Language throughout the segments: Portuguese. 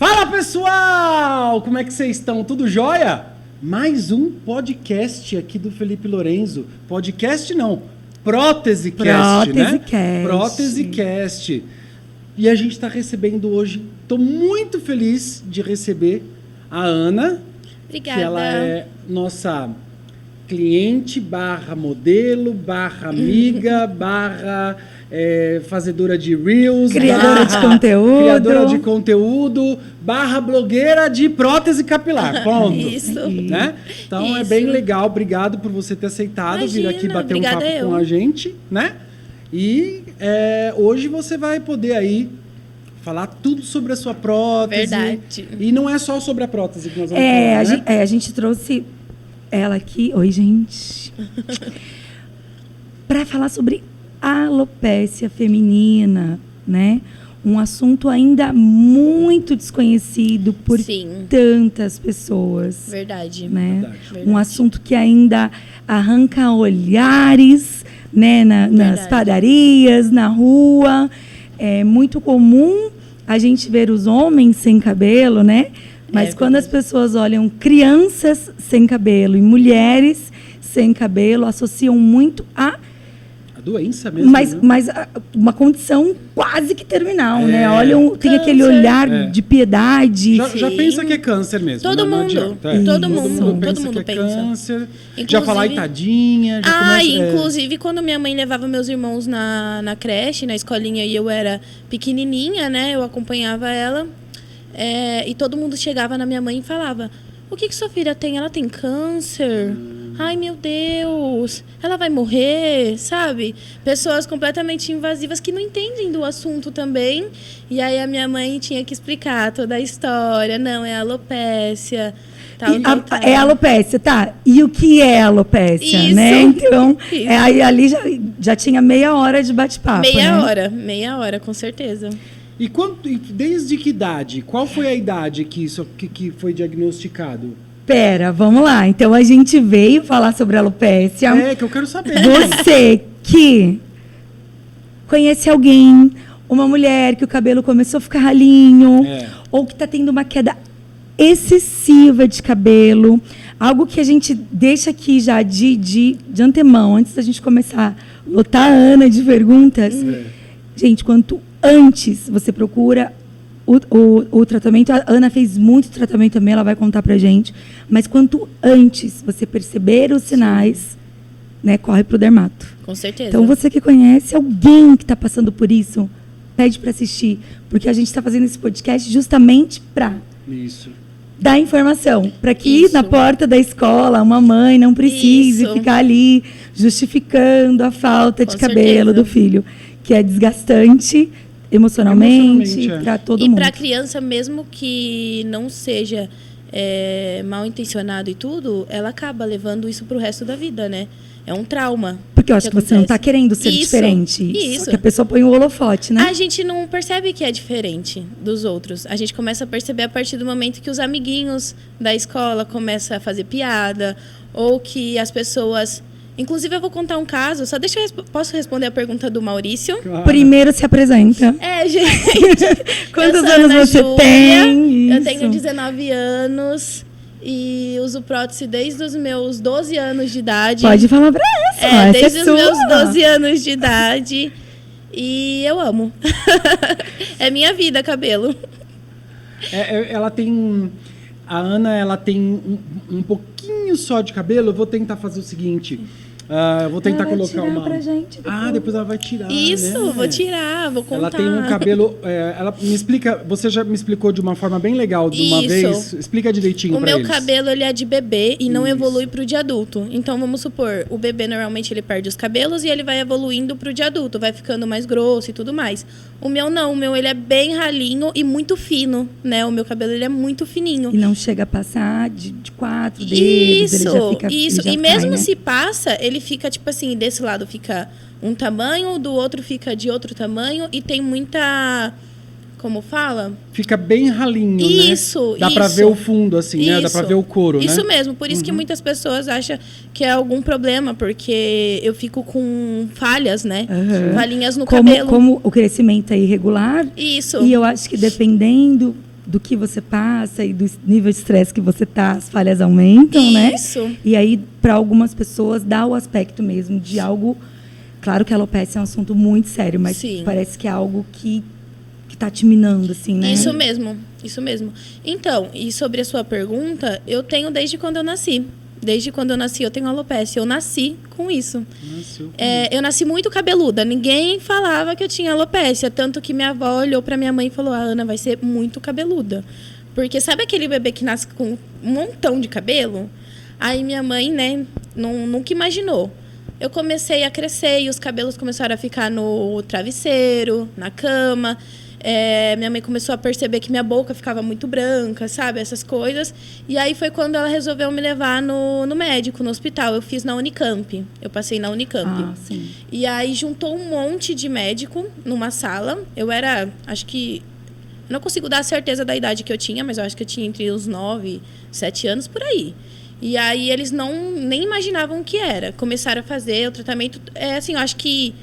Fala, pessoal! Como é que vocês estão? Tudo jóia? Mais um podcast aqui do Felipe Lorenzo. Podcast não, PróteseCast, né? PróteseCast. E a gente está recebendo hoje, estou muito feliz de receber a Ana. Obrigada. Que ela é nossa cliente, barra modelo, barra amiga, barra fazedora de Reels, criadora de conteúdo, barra blogueira de prótese capilar. Pronto. Isso. Né? Então Isso. É bem legal. Obrigado por você ter aceitado vir aqui bater um papo com a gente, né? E hoje você vai poder aí falar tudo sobre a sua prótese. Verdade. E não é só sobre a prótese que nós vamos falar, né? A gente trouxe ela aqui. Oi, gente. Para falar sobre alopécia feminina, né? Um assunto ainda muito desconhecido por tantas pessoas. Verdade. Né? Verdade. Um assunto que ainda arranca olhares, né? Nas padarias, na rua. É muito comum a gente ver os homens sem cabelo, né? Mas quando as pessoas olham crianças sem cabelo e mulheres sem cabelo, associam muito a doença mesmo, mas uma condição quase que terminal, né? Olham, tem aquele olhar de piedade. Já pensa que é câncer mesmo. Todo mundo. Todo mundo pensa. Câncer. Já falar tadinha. Inclusive quando minha mãe levava meus irmãos na creche, na escolinha, e eu era pequenininha, né? Eu acompanhava ela. E todo mundo chegava na minha mãe e falava: o que sua filha tem? Ela tem câncer? Ai, meu Deus, ela vai morrer, sabe? Pessoas completamente invasivas que não entendem do assunto também. E aí a minha mãe tinha que explicar toda a história. Não, é alopécia. Tal. É alopécia, tá? E o que é alopécia, né? Então, aí ali já tinha meia hora de bate-papo, Meia hora, com certeza. E desde que idade? Qual foi a idade que foi diagnosticado? Pera, vamos lá. Então, a gente veio falar sobre alopécia. Que eu quero saber. Você que conhece alguém, uma mulher que o cabelo começou a ficar ralinho, ou que está tendo uma queda excessiva de cabelo, algo que a gente deixa aqui já de antemão, antes da gente começar a lotar a Ana de perguntas. Gente, quanto antes você procura o tratamento, a Ana fez muito tratamento também, ela vai contar pra gente, mas quanto antes você perceber os sinais, né, corre pro dermato. Com certeza. Então, você que conhece alguém que está passando por isso, pede para assistir, porque a gente está fazendo esse podcast justamente para dar informação, para que na porta da escola uma mãe não precise ficar ali justificando a falta de cabelo do filho, que é desgastante emocionalmente para todo mundo. E para a criança, mesmo que não seja mal intencionado e tudo, ela acaba levando isso para o resto da vida, né? É um trauma. Porque eu acho que você não está querendo ser diferente. Isso. Só que a pessoa põe o holofote, né? A gente não percebe que é diferente dos outros. A gente começa a perceber a partir do momento que os amiguinhos da escola começam a fazer piada, ou que as pessoas... Inclusive, eu vou contar um caso. Só deixa posso responder a pergunta do Maurício? Claro. Primeiro se apresenta. Gente. Quantos anos você tem? Eu tenho 19 anos e uso prótese desde os meus 12 anos de idade. Pode falar pra essa. Desde os meus 12 anos de idade. E eu amo. É minha vida, cabelo. Ela tem... A Ana, ela tem um pouquinho só de cabelo. Eu vou tentar fazer o seguinte. Eu vou tentar colocar uma... pra gente depois ela vai tirar, Isso, né? Vou tirar, vou contar. Ela tem um cabelo... ela me explica... Você já me explicou de uma forma bem legal de uma vez. Explica direitinho pra eles. O meu cabelo, ele é de bebê e não evolui pro de adulto. Então, vamos supor, o bebê, normalmente, ele perde os cabelos e ele vai evoluindo pro de adulto. Vai ficando mais grosso e tudo mais. O meu não. O meu, ele é bem ralinho e muito fino, né? O meu cabelo, ele é muito fininho. E não chega a passar de 4 dedos. Isso, ele já fica, isso. Já e mesmo né? se passa, ele fica, tipo assim, desse lado fica um tamanho, do outro fica de outro tamanho e tem muita... Como fala? Fica bem ralinho, isso, né? Dá pra ver o fundo, assim, né? Dá pra ver o couro, né? Isso mesmo. Por isso que muitas pessoas acham que é algum problema, porque eu fico com falhas, né? Falhinhas no cabelo. Como o crescimento é irregular. Isso. E eu acho que dependendo do que você passa e do nível de estresse que você tá, as falhas aumentam, né? Isso. E aí, para algumas pessoas, dá o aspecto mesmo de algo... Claro que a alopecia é um assunto muito sério, mas parece que é algo que tá te minando, assim, né? Isso mesmo. Então, e sobre a sua pergunta, eu tenho desde quando eu nasci. Desde quando eu nasci, eu tenho alopecia. Eu nasci com isso. Eu nasci muito cabeluda. Ninguém falava que eu tinha alopecia. Tanto que minha avó olhou pra minha mãe e falou: a Ana vai ser muito cabeluda. Porque sabe aquele bebê que nasce com um montão de cabelo? Aí minha mãe, né, nunca imaginou. Eu comecei a crescer e os cabelos começaram a ficar no travesseiro, na cama. Minha mãe começou a perceber que minha boca ficava muito branca, sabe? Essas coisas. E aí foi quando ela resolveu me levar no médico, no hospital. Eu fiz na Unicamp. Eu passei na Unicamp. Ah, sim. E aí juntou um monte de médico numa sala. Eu era, acho que... Não consigo dar a certeza da idade que eu tinha, mas eu acho que eu tinha entre os 9, 7 anos, por aí. E aí eles nem imaginavam o que era. Começaram a fazer o tratamento... assim, eu acho que...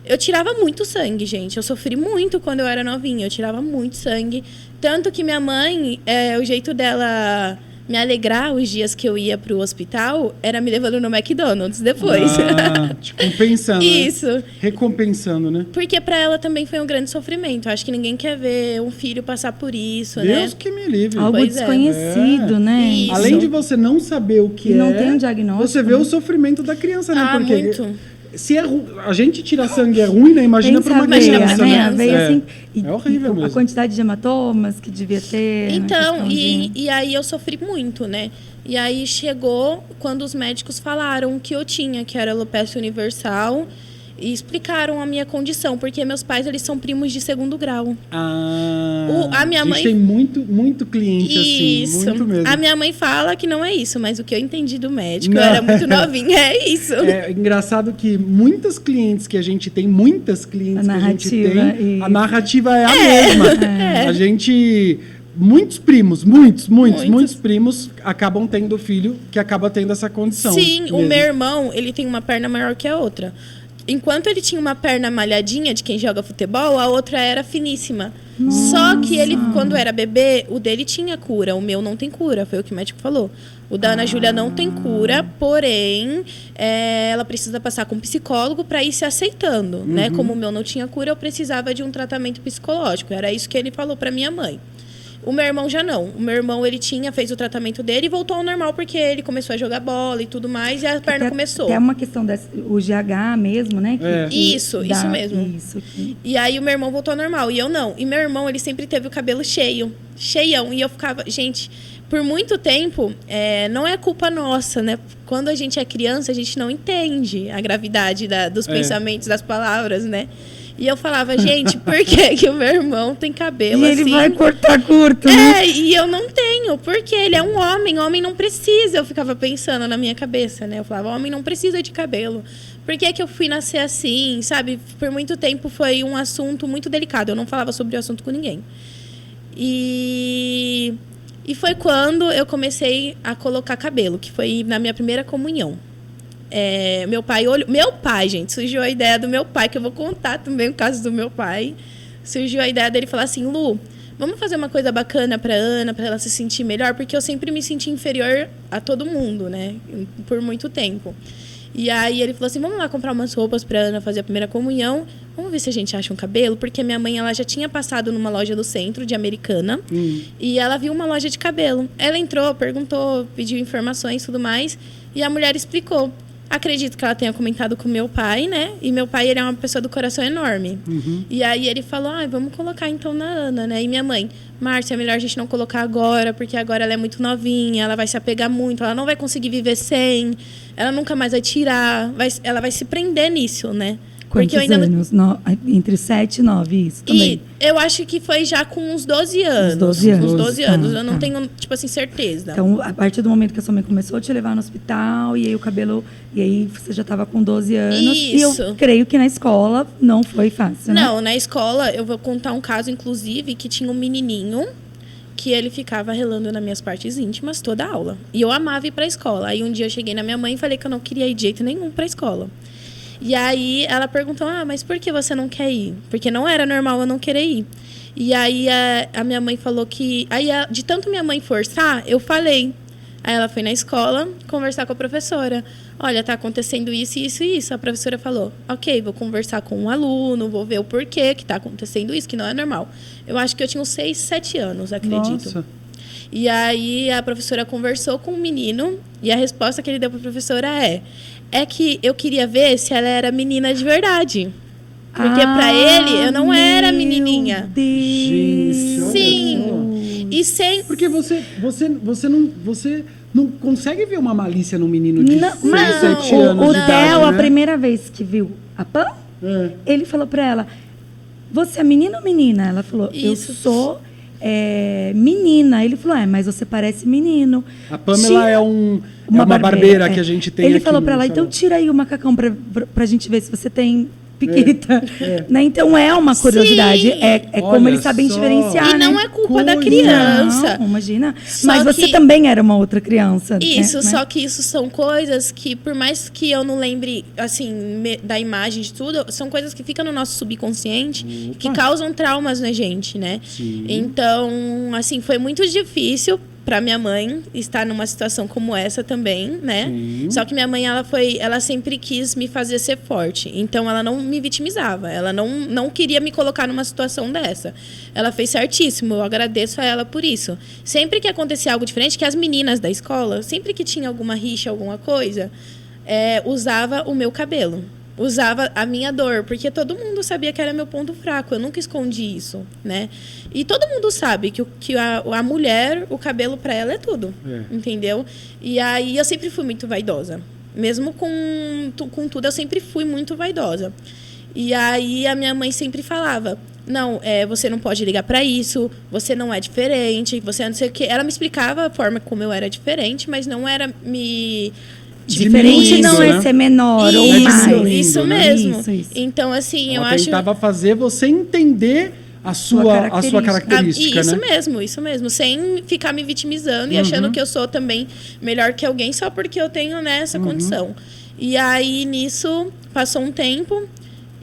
Eu tirava muito sangue, gente. Eu sofri muito quando eu era novinha. Eu tirava muito sangue. Tanto que minha mãe, o jeito dela me alegrar os dias que eu ia pro hospital era me levando no McDonald's depois. Te compensando. Isso. Né? Recompensando, né? Porque para ela também foi um grande sofrimento. Eu acho que ninguém quer ver um filho passar por isso, né? Deus que me livre. Algo desconhecido, né? Isso. Além de você não saber o que não tem um diagnóstico, você vê o sofrimento da criança, né? Porque muito. Se a gente tirar sangue é ruim, né? Imagina para uma criança, né? Assim, é horrível mesmo. A quantidade de hematomas que devia ter. Então, e aí eu sofri muito, né? E aí chegou quando os médicos falaram que eu tinha, que era alopecia universal, e explicaram a minha condição, porque meus pais, eles são primos de segundo grau. A minha mãe... tem muito cliente isso. assim, muito mesmo. A minha mãe fala que não é isso, mas o que eu entendi do médico, eu era muito novinha, é isso. É engraçado que muitas clientes que a gente tem, a narrativa é a mesma. A gente... Muitos primos, muitos primos acabam tendo filho que acaba tendo essa condição. Sim, mesmo. O meu irmão, ele tem uma perna maior que a outra. Enquanto ele tinha uma perna malhadinha de quem joga futebol, a outra era finíssima. Nossa. Só que ele, quando era bebê, o dele tinha cura, o meu não tem cura, foi o que o médico falou. O da Ana Júlia não tem cura, porém, ela precisa passar com um psicólogo para ir se aceitando, né? Como o meu não tinha cura, eu precisava de um tratamento psicológico. Era isso que ele falou para minha mãe. O meu irmão já não. O meu irmão, ele fez o tratamento dele e voltou ao normal porque ele começou a jogar bola e tudo mais e a perna começou. É uma questão o GH mesmo, né? Isso mesmo. Isso. E aí o meu irmão voltou ao normal e eu não. E meu irmão, ele sempre teve o cabelo cheião. E eu ficava... Gente, por muito tempo, não é culpa nossa, né? Quando a gente é criança, a gente não entende a gravidade dos pensamentos, das palavras, né? E eu falava, gente, por que o meu irmão tem cabelo assim? E ele vai cortar curto, né? E eu não tenho, porque ele é um homem não precisa. Eu ficava pensando na minha cabeça, né? Eu falava, homem não precisa de cabelo. Por que eu fui nascer assim, sabe? Por muito tempo foi um assunto muito delicado. Eu não falava sobre o assunto com ninguém. E foi quando eu comecei a colocar cabelo, que foi na minha primeira comunhão. Meu pai, gente, surgiu a ideia do meu pai, que eu vou contar também o caso do meu pai. Surgiu a ideia dele falar assim, Lu, vamos fazer uma coisa bacana pra Ana, pra ela se sentir melhor, porque eu sempre me senti inferior a todo mundo, né, por muito tempo. E aí ele falou assim, vamos lá comprar umas roupas pra Ana fazer a primeira comunhão, vamos ver se a gente acha um cabelo, porque minha mãe, ela já tinha passado numa loja do centro de Americana, e ela viu uma loja de cabelo. Ela entrou, perguntou, pediu informações e tudo mais, e a mulher explicou. Acredito que ela tenha comentado com meu pai, né? E meu pai, ele é uma pessoa do coração enorme. E aí ele falou, vamos colocar então na Ana, né? E minha mãe, Márcia, é melhor a gente não colocar agora, porque agora ela é muito novinha, ela vai se apegar muito, ela não vai conseguir viver sem, ela nunca mais vai tirar, ela vai se prender nisso, né? Quantos anos? Entre 7 e 9, isso também. E eu acho que foi já com uns 12 anos. Uns 12 anos. Eu não tenho, tipo assim, certeza. Então, a partir do momento que a sua mãe começou a te levar no hospital, e aí o cabelo... E aí você já estava com 12 anos. Isso. E eu creio que na escola não foi fácil, né? Não, na escola, eu vou contar um caso, inclusive, que tinha um menininho que ele ficava relando nas minhas partes íntimas toda a aula. E eu amava ir pra escola. Aí um dia eu cheguei na minha mãe e falei que eu não queria ir de jeito nenhum pra escola. E aí ela perguntou, mas por que você não quer ir? Porque não era normal eu não querer ir. E aí a minha mãe falou que... Aí, de tanto minha mãe forçar, eu falei. Aí ela foi na escola conversar com a professora. Olha, tá acontecendo isso, isso e isso. A professora falou, ok, vou conversar com um aluno, vou ver o porquê que tá acontecendo isso, que não é normal. Eu acho que eu tinha uns 6, 7 anos, acredito. Nossa. E aí a professora conversou com o menino e a resposta que ele deu pra professora é que eu queria ver se ela era menina de verdade. Porque pra ele, eu não era menininha. Gente, sim. E sem... Porque você não consegue ver uma malícia num menino de 6, 7 anos o de idade, Theo, né? a primeira vez que viu a Pam, ele falou pra ela, você é menina ou menina? Ela falou, eu sou menina. Ele falou, mas você parece menino. A Pamela é uma barbeira que a gente tem. Ele falou pra ela, então tira aí o macacão pra gente ver se você tem piquita. Né? Então é uma curiosidade. É como eles sabem diferenciar. E não é culpa da criança. Não, imagina. Mas você também era uma outra criança. Isso, né? Só que isso são coisas que, por mais que eu não lembre, assim, da imagem de tudo, são coisas que ficam no nosso subconsciente, que causam traumas na gente, né? Sim. Então, assim, foi muito difícil para minha mãe estar numa situação como essa também, né? Sim. Só que minha mãe, ela sempre quis me fazer ser forte. Então, ela não me vitimizava. Ela não queria me colocar numa situação dessa. Ela fez certíssimo. Eu agradeço a ela por isso. Sempre que acontecia algo diferente, que as meninas da escola, sempre que tinha alguma rixa, alguma coisa, usava o meu cabelo. Usava a minha dor, porque todo mundo sabia que era meu ponto fraco. Eu nunca escondi isso, né? E todo mundo sabe que a mulher, o cabelo para ela é tudo, entendeu? E aí eu sempre fui muito vaidosa. Mesmo com tudo, eu sempre fui muito vaidosa. E aí a minha mãe sempre falava, não, você não pode ligar para isso, você não é diferente, você não sei o quê. Ela me explicava a forma como eu era diferente, mas não era me... Diferente não é ser menor ou mais. Isso mesmo. Isso. Então, assim, ela tentava fazer você entender a sua característica, né? Isso mesmo. Sem ficar me vitimizando e achando que eu sou também melhor que alguém só porque eu tenho essa condição. E aí, nisso, passou um tempo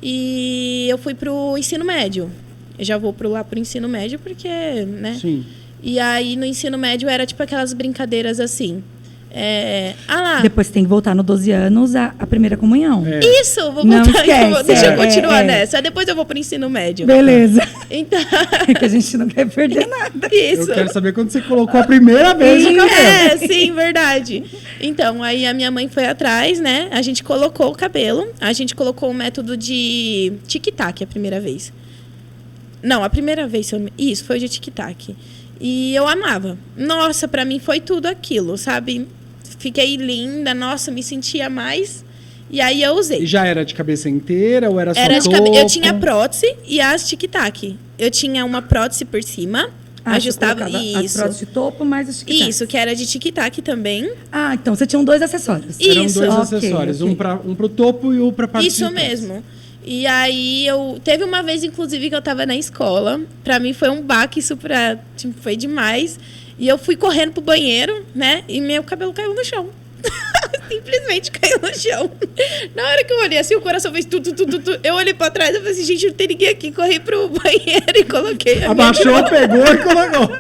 e eu fui pro ensino médio. Eu já vou lá pro ensino médio porque, né? Sim. E aí, no ensino médio, era tipo aquelas brincadeiras assim... Depois tem que voltar no 12 anos a primeira comunhão. Isso, vou voltar. Deixa eu continuar nessa. Depois eu vou para o ensino médio. Beleza. Então... que a gente não quer perder nada. Isso. Eu quero saber quando você colocou a primeira vez o cabelo. Sim, verdade. Então, aí a minha mãe foi atrás, né? A gente colocou o cabelo. A gente colocou o método de tic-tac a primeira vez. Não, a primeira vez... Isso, foi o de tic-tac. E eu amava. Nossa, para mim foi tudo aquilo, sabe? Fiquei linda, nossa, me sentia mais. E aí eu usei. E já era de cabeça inteira ou era só Eu tinha prótese e as tic-tac. Eu tinha uma prótese por cima, ajustava isso. As próteses de topo mais os tic-tac. Isso, que era de tic-tac também. Ah, então você tinha 2 acessórios. Isso. Eram 2 acessórios, um pro topo e um pra parte Isso mesmo. E aí teve uma vez, inclusive, que eu tava na escola. Pra mim foi um baque, isso foi demais. E eu fui correndo pro banheiro, né? E meu cabelo caiu no chão. Simplesmente caiu no chão. Na hora que eu olhei assim, o coração fez tudo. Eu olhei pra trás e falei assim, gente, não tem ninguém aqui. Corri pro banheiro e coloquei abaixou, pegou e colocou.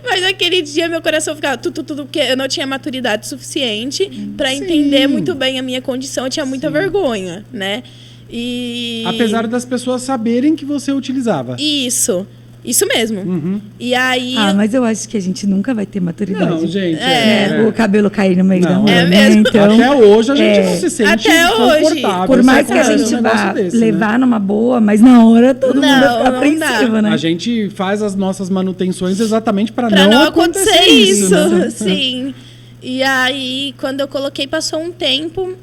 Mas naquele dia meu coração ficava tudo, porque eu não tinha maturidade suficiente pra entender muito bem a minha condição. Eu tinha muita vergonha, né? E... Apesar das pessoas saberem que você utilizava. Isso mesmo. E aí... mas eu acho que a gente nunca vai ter maturidade. Não, gente. O cabelo cair no meio da rua. É mesmo. Então, até hoje a gente não se sente confortável. Por mais que a gente vá levar numa boa, mas na hora todo mundo fica apreensivo, né? A gente faz as nossas manutenções exatamente para não acontecer isso. Né? Sim. E aí, quando eu coloquei, passou um tempo.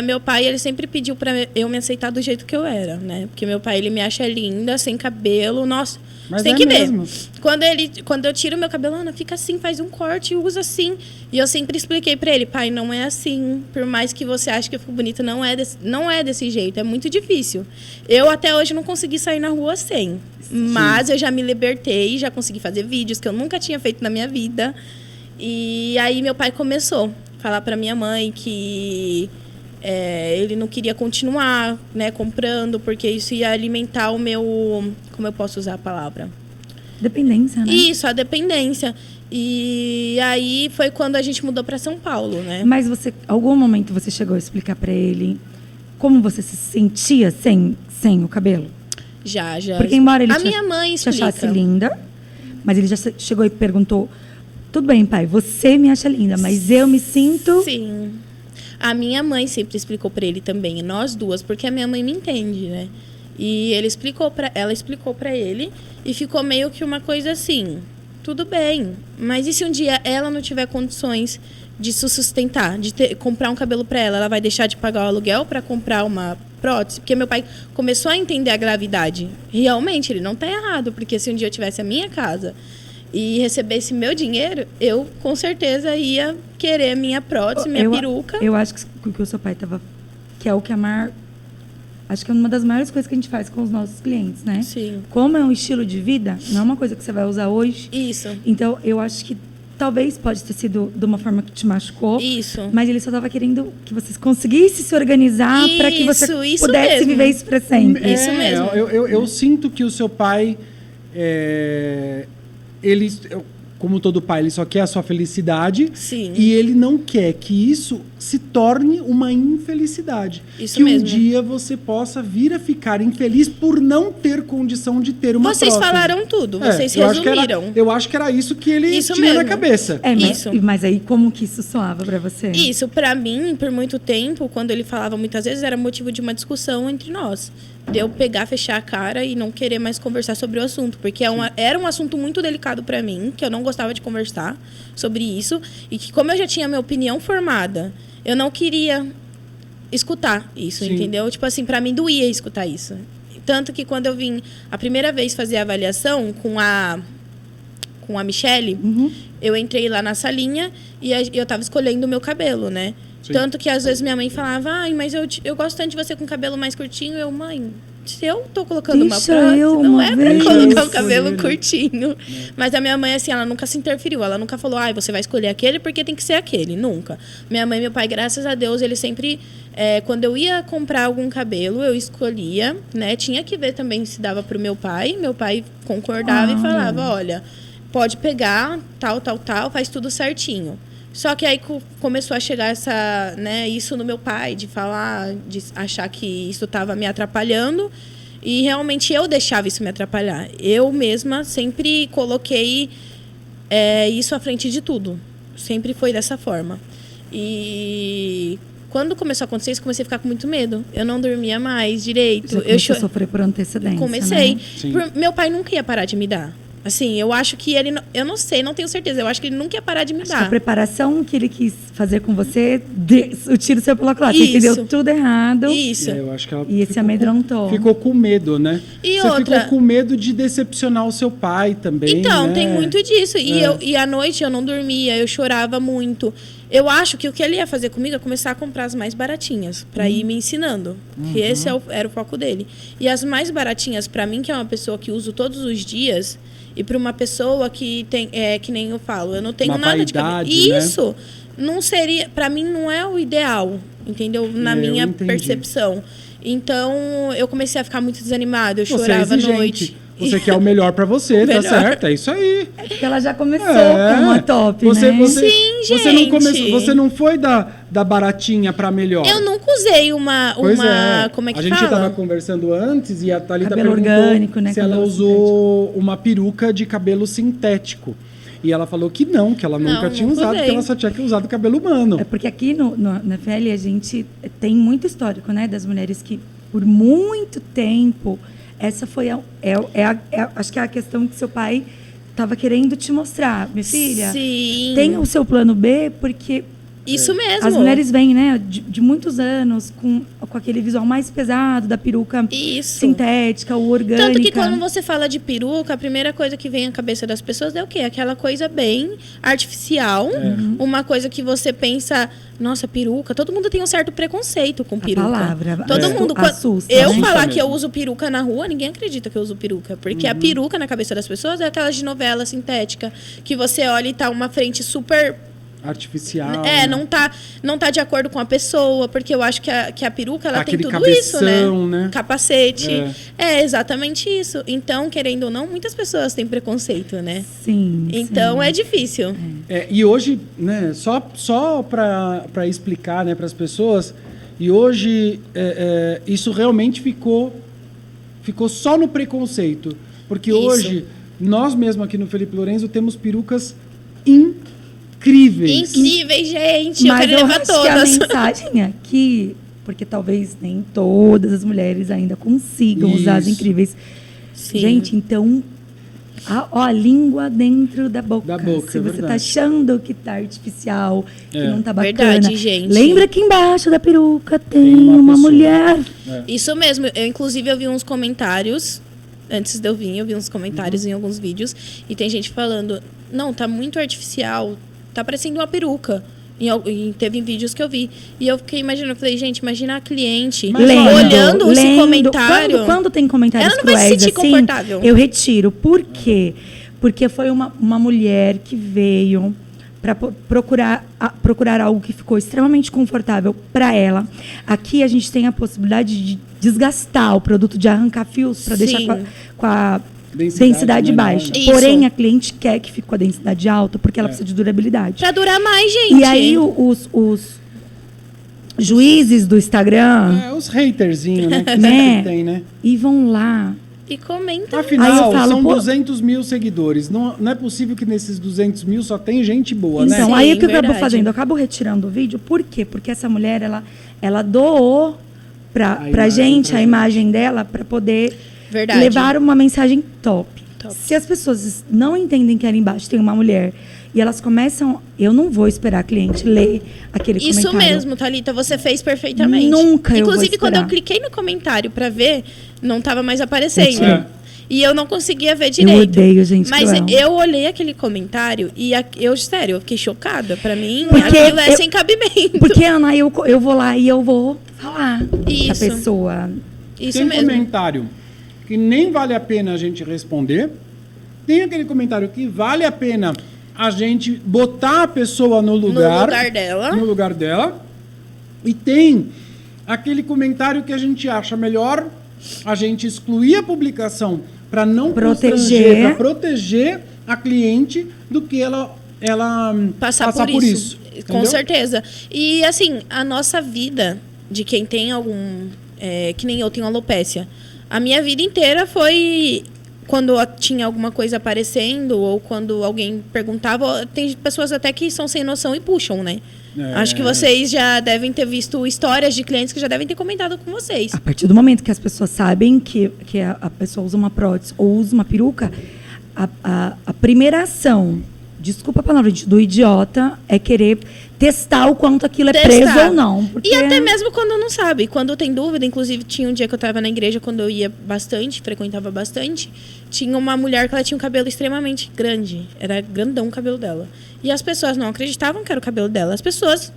Meu pai, ele sempre pediu pra eu me aceitar do jeito que eu era, né? Porque meu pai, ele me acha linda, sem cabelo. Nossa, mas você tem que mesmo. ver. Quando eu tiro meu cabelo, Ana, fica assim, faz um corte e usa assim. E eu sempre expliquei pra ele, pai, não é assim. Por mais que você ache que eu fico bonita, não é desse jeito. É muito difícil. Eu até hoje não consegui sair na rua sem. Sim. Mas eu já me libertei, já consegui fazer vídeos que eu nunca tinha feito na minha vida. E aí meu pai começou a falar pra minha mãe que ele não queria continuar, né, comprando, porque isso ia alimentar o meu... Como eu posso usar a palavra? Dependência, né? Isso, a dependência. E aí foi quando a gente mudou para São Paulo, né? Mas algum momento você chegou a explicar para ele como você se sentia sem o cabelo? Já. Porque embora ele minha mãe te achasse linda, mas ele já chegou e perguntou: tudo bem, pai, você me acha linda, mas eu me sinto... Sim. A minha mãe sempre explicou para ele também, nós duas, porque a minha mãe me entende, né? E ela explicou para ele e ficou meio que uma coisa assim, tudo bem, mas e se um dia ela não tiver condições de se sustentar, de comprar um cabelo para ela vai deixar de pagar o aluguel para comprar uma prótese? Porque meu pai começou a entender a gravidade. Realmente, ele não está errado, porque se um dia eu tivesse a minha casa e recebesse meu dinheiro, eu com certeza ia querer minha prótese, minha peruca. Eu acho que o seu pai estava... Que é o que a Mar... Acho que é uma das maiores coisas que a gente faz com os nossos clientes, né? Sim. Como é um estilo de vida, não é uma coisa que você vai usar hoje. Isso. Então, eu acho que talvez pode ter sido de uma forma que te machucou. Isso. Mas ele só estava querendo que vocês conseguissem se organizar para que você pudesse mesmo. viver isso para sempre. Isso mesmo. Eu sinto que o seu pai... ele, como todo pai, ele só quer a sua felicidade. Sim. E ele não quer que isso se torne uma infelicidade. Isso que mesmo. Um dia você possa vir a ficar infeliz por não ter condição de ter uma Vocês prótese. falaram tudo, vocês eu resumiram. Eu acho que era isso que ele tinha mesmo. na cabeça. Mas aí como que isso soava para você? Isso, para mim, por muito tempo, quando ele falava muitas vezes, era motivo de uma discussão entre nós. De eu pegar, fechar a cara e não querer mais conversar sobre o assunto. Porque era um assunto muito delicado para mim, que eu não gostava de conversar sobre isso. E que, como eu já tinha minha opinião formada, eu não queria escutar isso, Sim. entendeu? Tipo assim, para mim doía escutar isso. Tanto que quando eu vim a primeira vez fazer a avaliação com a Michelle, eu entrei lá na salinha e eu tava escolhendo o meu cabelo, né? Sim. Tanto que às vezes minha mãe falava, mas eu gosto tanto de você com cabelo mais curtinho. Mãe, se eu tô colocando uma prótese, não é pra colocar o cabelo curtinho. Mas a minha mãe, assim, ela nunca se interferiu. Ela nunca falou, você vai escolher aquele porque tem que ser aquele. Nunca. Minha mãe e meu pai, graças a Deus, eles sempre... quando eu ia comprar algum cabelo, eu escolhia, né? Tinha que ver também se dava pro meu pai. Meu pai concordava e falava, olha, pode pegar, tal, faz tudo certinho. Só que aí começou a chegar isso no meu pai, de falar, de achar que isso estava me atrapalhando. E realmente eu deixava isso me atrapalhar. Eu mesma sempre coloquei isso à frente de tudo. Sempre foi dessa forma. E quando começou a acontecer isso, comecei a ficar com muito medo. Eu não dormia mais direito. Você começou a sofrer por antecedência, comecei. Né? Meu pai nunca ia parar de me dar. Assim, eu acho que ele... Eu não sei, não tenho certeza. Eu acho que ele nunca ia parar de me dar. A preparação que ele quis fazer com você, o tiro saiu pela culatra. Você entendeu tudo errado. Isso. Eu acho que ela se amedrontou. Ficou com medo, né? E você ficou com medo de decepcionar o seu pai também, então, né? tem muito disso. E à noite eu não dormia, eu chorava muito. Eu acho que o que ele ia fazer comigo é começar a comprar as mais baratinhas, para ir me ensinando. Que esse era o foco dele. E as mais baratinhas, para mim, que é uma pessoa que uso todos os dias... E para uma pessoa que tem, que nem eu falo, eu não tenho uma nada vaidade, de cabelo. Isso não seria, para mim não é o ideal, entendeu? Na minha percepção. Então eu comecei a ficar muito desanimada, eu chorava à noite. Você quer o melhor pra você, tá certo? É isso aí. É porque ela já começou com uma top, né? Sim, gente. Você não foi da baratinha pra melhor. Eu nunca usei uma como é que fala? A gente tava conversando antes e a Thalita cabelo perguntou orgânico, né? Se ela usou uma peruca de cabelo sintético. E ela falou que não, que ela nunca tinha usado, que ela só tinha usado cabelo humano. É porque aqui na FL a gente tem muito histórico, né? Das mulheres que por muito tempo... Essa foi acho que é a questão que seu pai estava querendo te mostrar. Minha filha, tem o seu plano B, porque isso mesmo. As mulheres vêm, né, de muitos anos com aquele visual mais pesado da peruca sintética, o orgânica. Tanto que quando você fala de peruca, a primeira coisa que vem à cabeça das pessoas é o quê? Aquela coisa bem artificial, uma coisa que você pensa, nossa, peruca, todo mundo tem um certo preconceito com peruca. A palavra todo mundo assusta. Eu falar que eu uso peruca na rua, ninguém acredita que eu uso peruca, porque a peruca na cabeça das pessoas é aquela de novela sintética, que você olha e tá uma frente super artificial. Não tá de acordo com a pessoa, porque eu acho que a peruca, ela tem tudo cabeção, isso, né? Capacete. É exatamente isso. Então, querendo ou não, muitas pessoas têm preconceito, né? Sim. Então, é difícil. E hoje, né, só para explicar, né, para as pessoas, e hoje isso realmente ficou só no preconceito. Porque hoje, nós mesmo aqui no Felipe Lorenzo temos perucas incríveis. Incríveis, gente. Mas eu quero levar todas. Que a mensagem aqui, porque talvez nem todas as mulheres ainda consigam usar as incríveis. Sim. Gente, então, a língua dentro da boca. Se você tá achando que tá artificial, que não tá bacana. Verdade, gente. Lembra que embaixo da peruca tem uma mulher. Isso mesmo. Inclusive, eu vi uns comentários. Antes de eu vi uns comentários em alguns vídeos. E tem gente falando, não, tá muito artificial. Tá parecendo uma peruca. E teve vídeos que eu vi. E eu fiquei imaginando, eu falei, gente, imagina a cliente olhando esse comentário. Quando tem comentários ela não vai se sentir confortável. Eu retiro. Por quê? Porque foi uma mulher que veio para procurar algo que ficou extremamente confortável para ela. Aqui a gente tem a possibilidade de desgastar o produto, de arrancar fios para deixar com a densidade baixa. Isso. Porém, a cliente quer que fique com a densidade alta porque ela precisa de durabilidade. Para durar mais, gente. E aí os juízes do Instagram... os haterzinhos, né? Que tem, né? E vão lá... E comenta. Afinal, são 200 mil seguidores. Não é possível que nesses 200 mil só tem gente boa, né? Então, aí o que eu acabo fazendo? Eu acabo retirando o vídeo. Por quê? Porque essa mulher, ela doou pra gente a imagem dela para poder levar uma mensagem top. Se as pessoas não entendem que ali embaixo tem uma mulher e elas começam... Eu não vou esperar a cliente ler aquele comentário. Isso mesmo, Thalita, você fez perfeitamente. Nunca eu vou Inclusive, esperar. quando eu cliquei no comentário para ver, não estava mais aparecendo. E eu não conseguia ver direito. Eu odeio, gente. Mas eu olhei aquele comentário e sério, eu fiquei chocada. Para mim, aquilo é sem cabimento. Porque, Ana, eu vou lá e eu vou falar com a pessoa. Isso tem mesmo. Comentário que nem vale a pena a gente responder. Tem aquele comentário que vale a pena a gente botar a pessoa no lugar dela. E tem aquele comentário que a gente acha melhor a gente excluir a publicação para não proteger a cliente do que ela passar por isso. Com certeza. E assim, a nossa vida de quem tem algum... que nem eu tenho alopécia. A minha vida inteira foi... Quando tinha alguma coisa aparecendo ou quando alguém perguntava... Tem pessoas até que são sem noção e puxam, né? Acho que vocês já devem ter visto histórias de clientes que já devem ter comentado com vocês. A partir do momento que as pessoas sabem que a pessoa usa uma prótese ou usa uma peruca, a primeira ação, desculpa a palavra, do idiota, é querer testar o quanto aquilo é preso ou não. Porque... E até mesmo quando não sabe, quando tem dúvida. Inclusive, tinha um dia que eu estava na igreja, quando eu ia bastante, frequentava bastante, tinha uma mulher que ela tinha um cabelo extremamente grande. Era grandão o cabelo dela. E as pessoas não acreditavam que era o cabelo dela. As pessoas...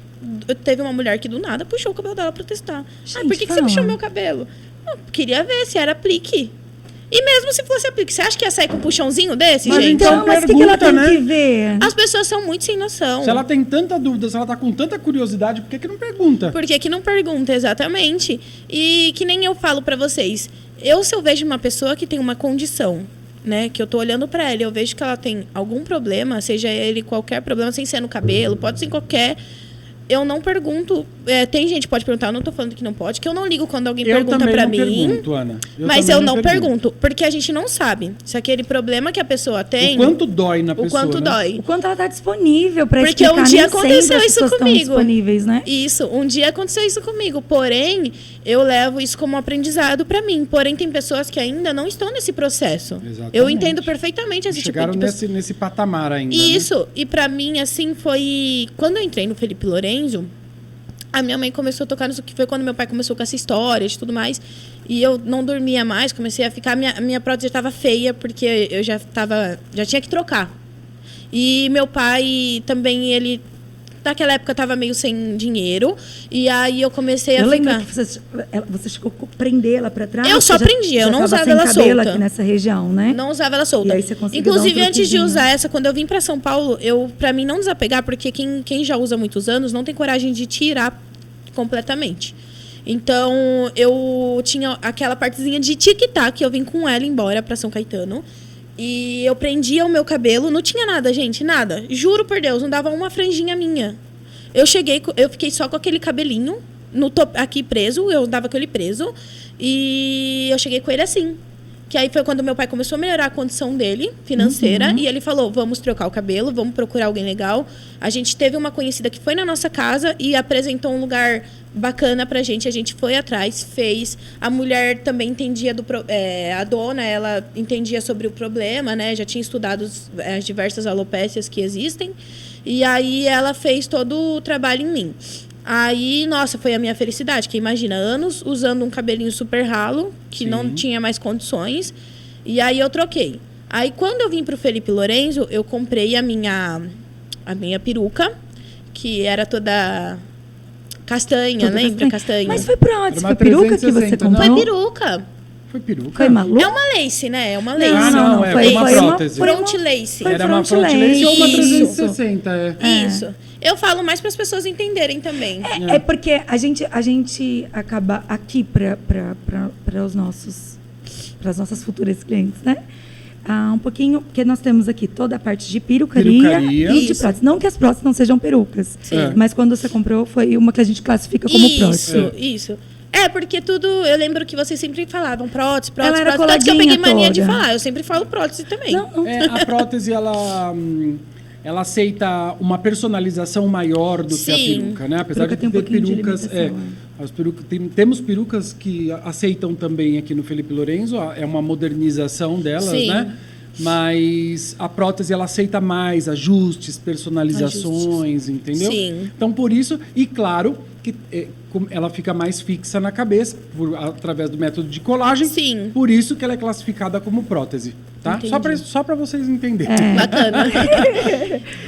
Teve uma mulher que do nada puxou o cabelo dela para testar. Gente, por que você puxou meu cabelo? Eu queria ver se era aplique. E mesmo se fosse aplique, você acha que ia sair com um puxãozinho desse, mas gente? Então, mas o que ela tem que ver? As pessoas são muito sem noção. Se ela tem tanta dúvida, se ela tá com tanta curiosidade, por que não pergunta? Por que não pergunta, exatamente. E que nem eu falo pra vocês. Se eu vejo uma pessoa que tem uma condição, né, que eu tô olhando pra ela, eu vejo que ela tem algum problema, seja ele qualquer problema, sem ser no cabelo, pode ser em qualquer... Eu não pergunto. Tem gente que pode perguntar, eu não tô falando que não pode, que eu não ligo quando alguém pergunta pra mim. Pergunto, Ana. Mas eu não pergunto, porque a gente não sabe se aquele problema que a pessoa tem... O quanto dói na pessoa, O quanto dói. O quanto ela tá disponível pra porque explicar. Um dia aconteceu isso comigo. Disponíveis, né? Isso, um dia aconteceu isso comigo. Porém, eu levo isso como aprendizado pra mim. Porém, tem pessoas que ainda não estão nesse processo. Exatamente. Eu entendo perfeitamente esse Chegaram tipo de pessoa. nesse patamar ainda. Isso, né? E pra mim, assim, foi... Quando eu entrei no Felipe Lorenzo, a minha mãe começou a tocar nisso, que foi quando meu pai começou com essa história e tudo mais. E eu não dormia mais, comecei a ficar... Minha prótese estava feia, porque eu já tinha que trocar. E meu pai também, ele naquela época eu tava meio sem dinheiro. E aí eu comecei a ficar... lembro que você chegou a prender ela pra trás? Eu só prendia, eu não usava ela solta. Aqui nessa região, né? Não usava ela solta. E aí você conseguiu Inclusive, antes de usar essa, quando eu vim pra São Paulo, pra mim não desapegar, porque quem já usa há muitos anos não tem coragem de tirar completamente. Então, eu tinha aquela partezinha de tic-tac, eu vim com ela embora pra São Caetano. E eu prendia o meu cabelo, não tinha nada, gente, nada. Juro por Deus, não dava uma franjinha minha. Eu fiquei só com aquele cabelinho aqui preso, eu dava com ele preso. E eu cheguei com ele assim. Que aí foi quando meu pai começou a melhorar a condição dele, financeira. E ele falou, vamos trocar o cabelo, vamos procurar alguém legal. A gente teve uma conhecida que foi na nossa casa e apresentou um lugar bacana pra gente. A gente foi atrás, fez. A mulher também entendia a dona, ela entendia sobre o problema, né? Já tinha estudado as diversas alopécias que existem. E aí ela fez todo o trabalho em mim. Aí, nossa, foi a minha felicidade, que imagina, anos usando um cabelinho super ralo, que não tinha mais condições, e aí eu troquei. Aí, quando eu vim pro Felipe Lorenzo, eu comprei a minha peruca, que era toda castanha, lembra? Castanha. Mas foi prótese, foi peruca que você comprou? Foi peruca. Foi peruca? Foi maluco? É uma lace, né? É uma lace. Não, foi uma prótese. Front lace. Era uma front lace ou uma 360, Isso. Eu falo mais para as pessoas entenderem também. É porque a gente acaba aqui para as nossas futuras clientes, né? Um pouquinho, porque nós temos aqui toda a parte de perucaria. E de prótese. Não que as próteses não sejam perucas, mas quando você comprou foi uma que a gente classifica como prótese. Isso. É, porque tudo... Eu lembro que vocês sempre falavam prótese. Ela era Tanto que eu peguei mania toda. de falar. Eu sempre falo prótese também. Não. A prótese, ela aceita uma personalização maior do que a peruca, né? Apesar de ter perucas... Temos perucas que aceitam também aqui no Felipe Lorenzo. É uma modernização delas, né? Mas a prótese, ela aceita mais ajustes, personalizações, entendeu? Sim. Então, por isso... E, claro, que ela fica mais fixa na cabeça, através do método de colagem. Sim. Por isso que ela é classificada como prótese, tá? Só para vocês entenderem. Bacana.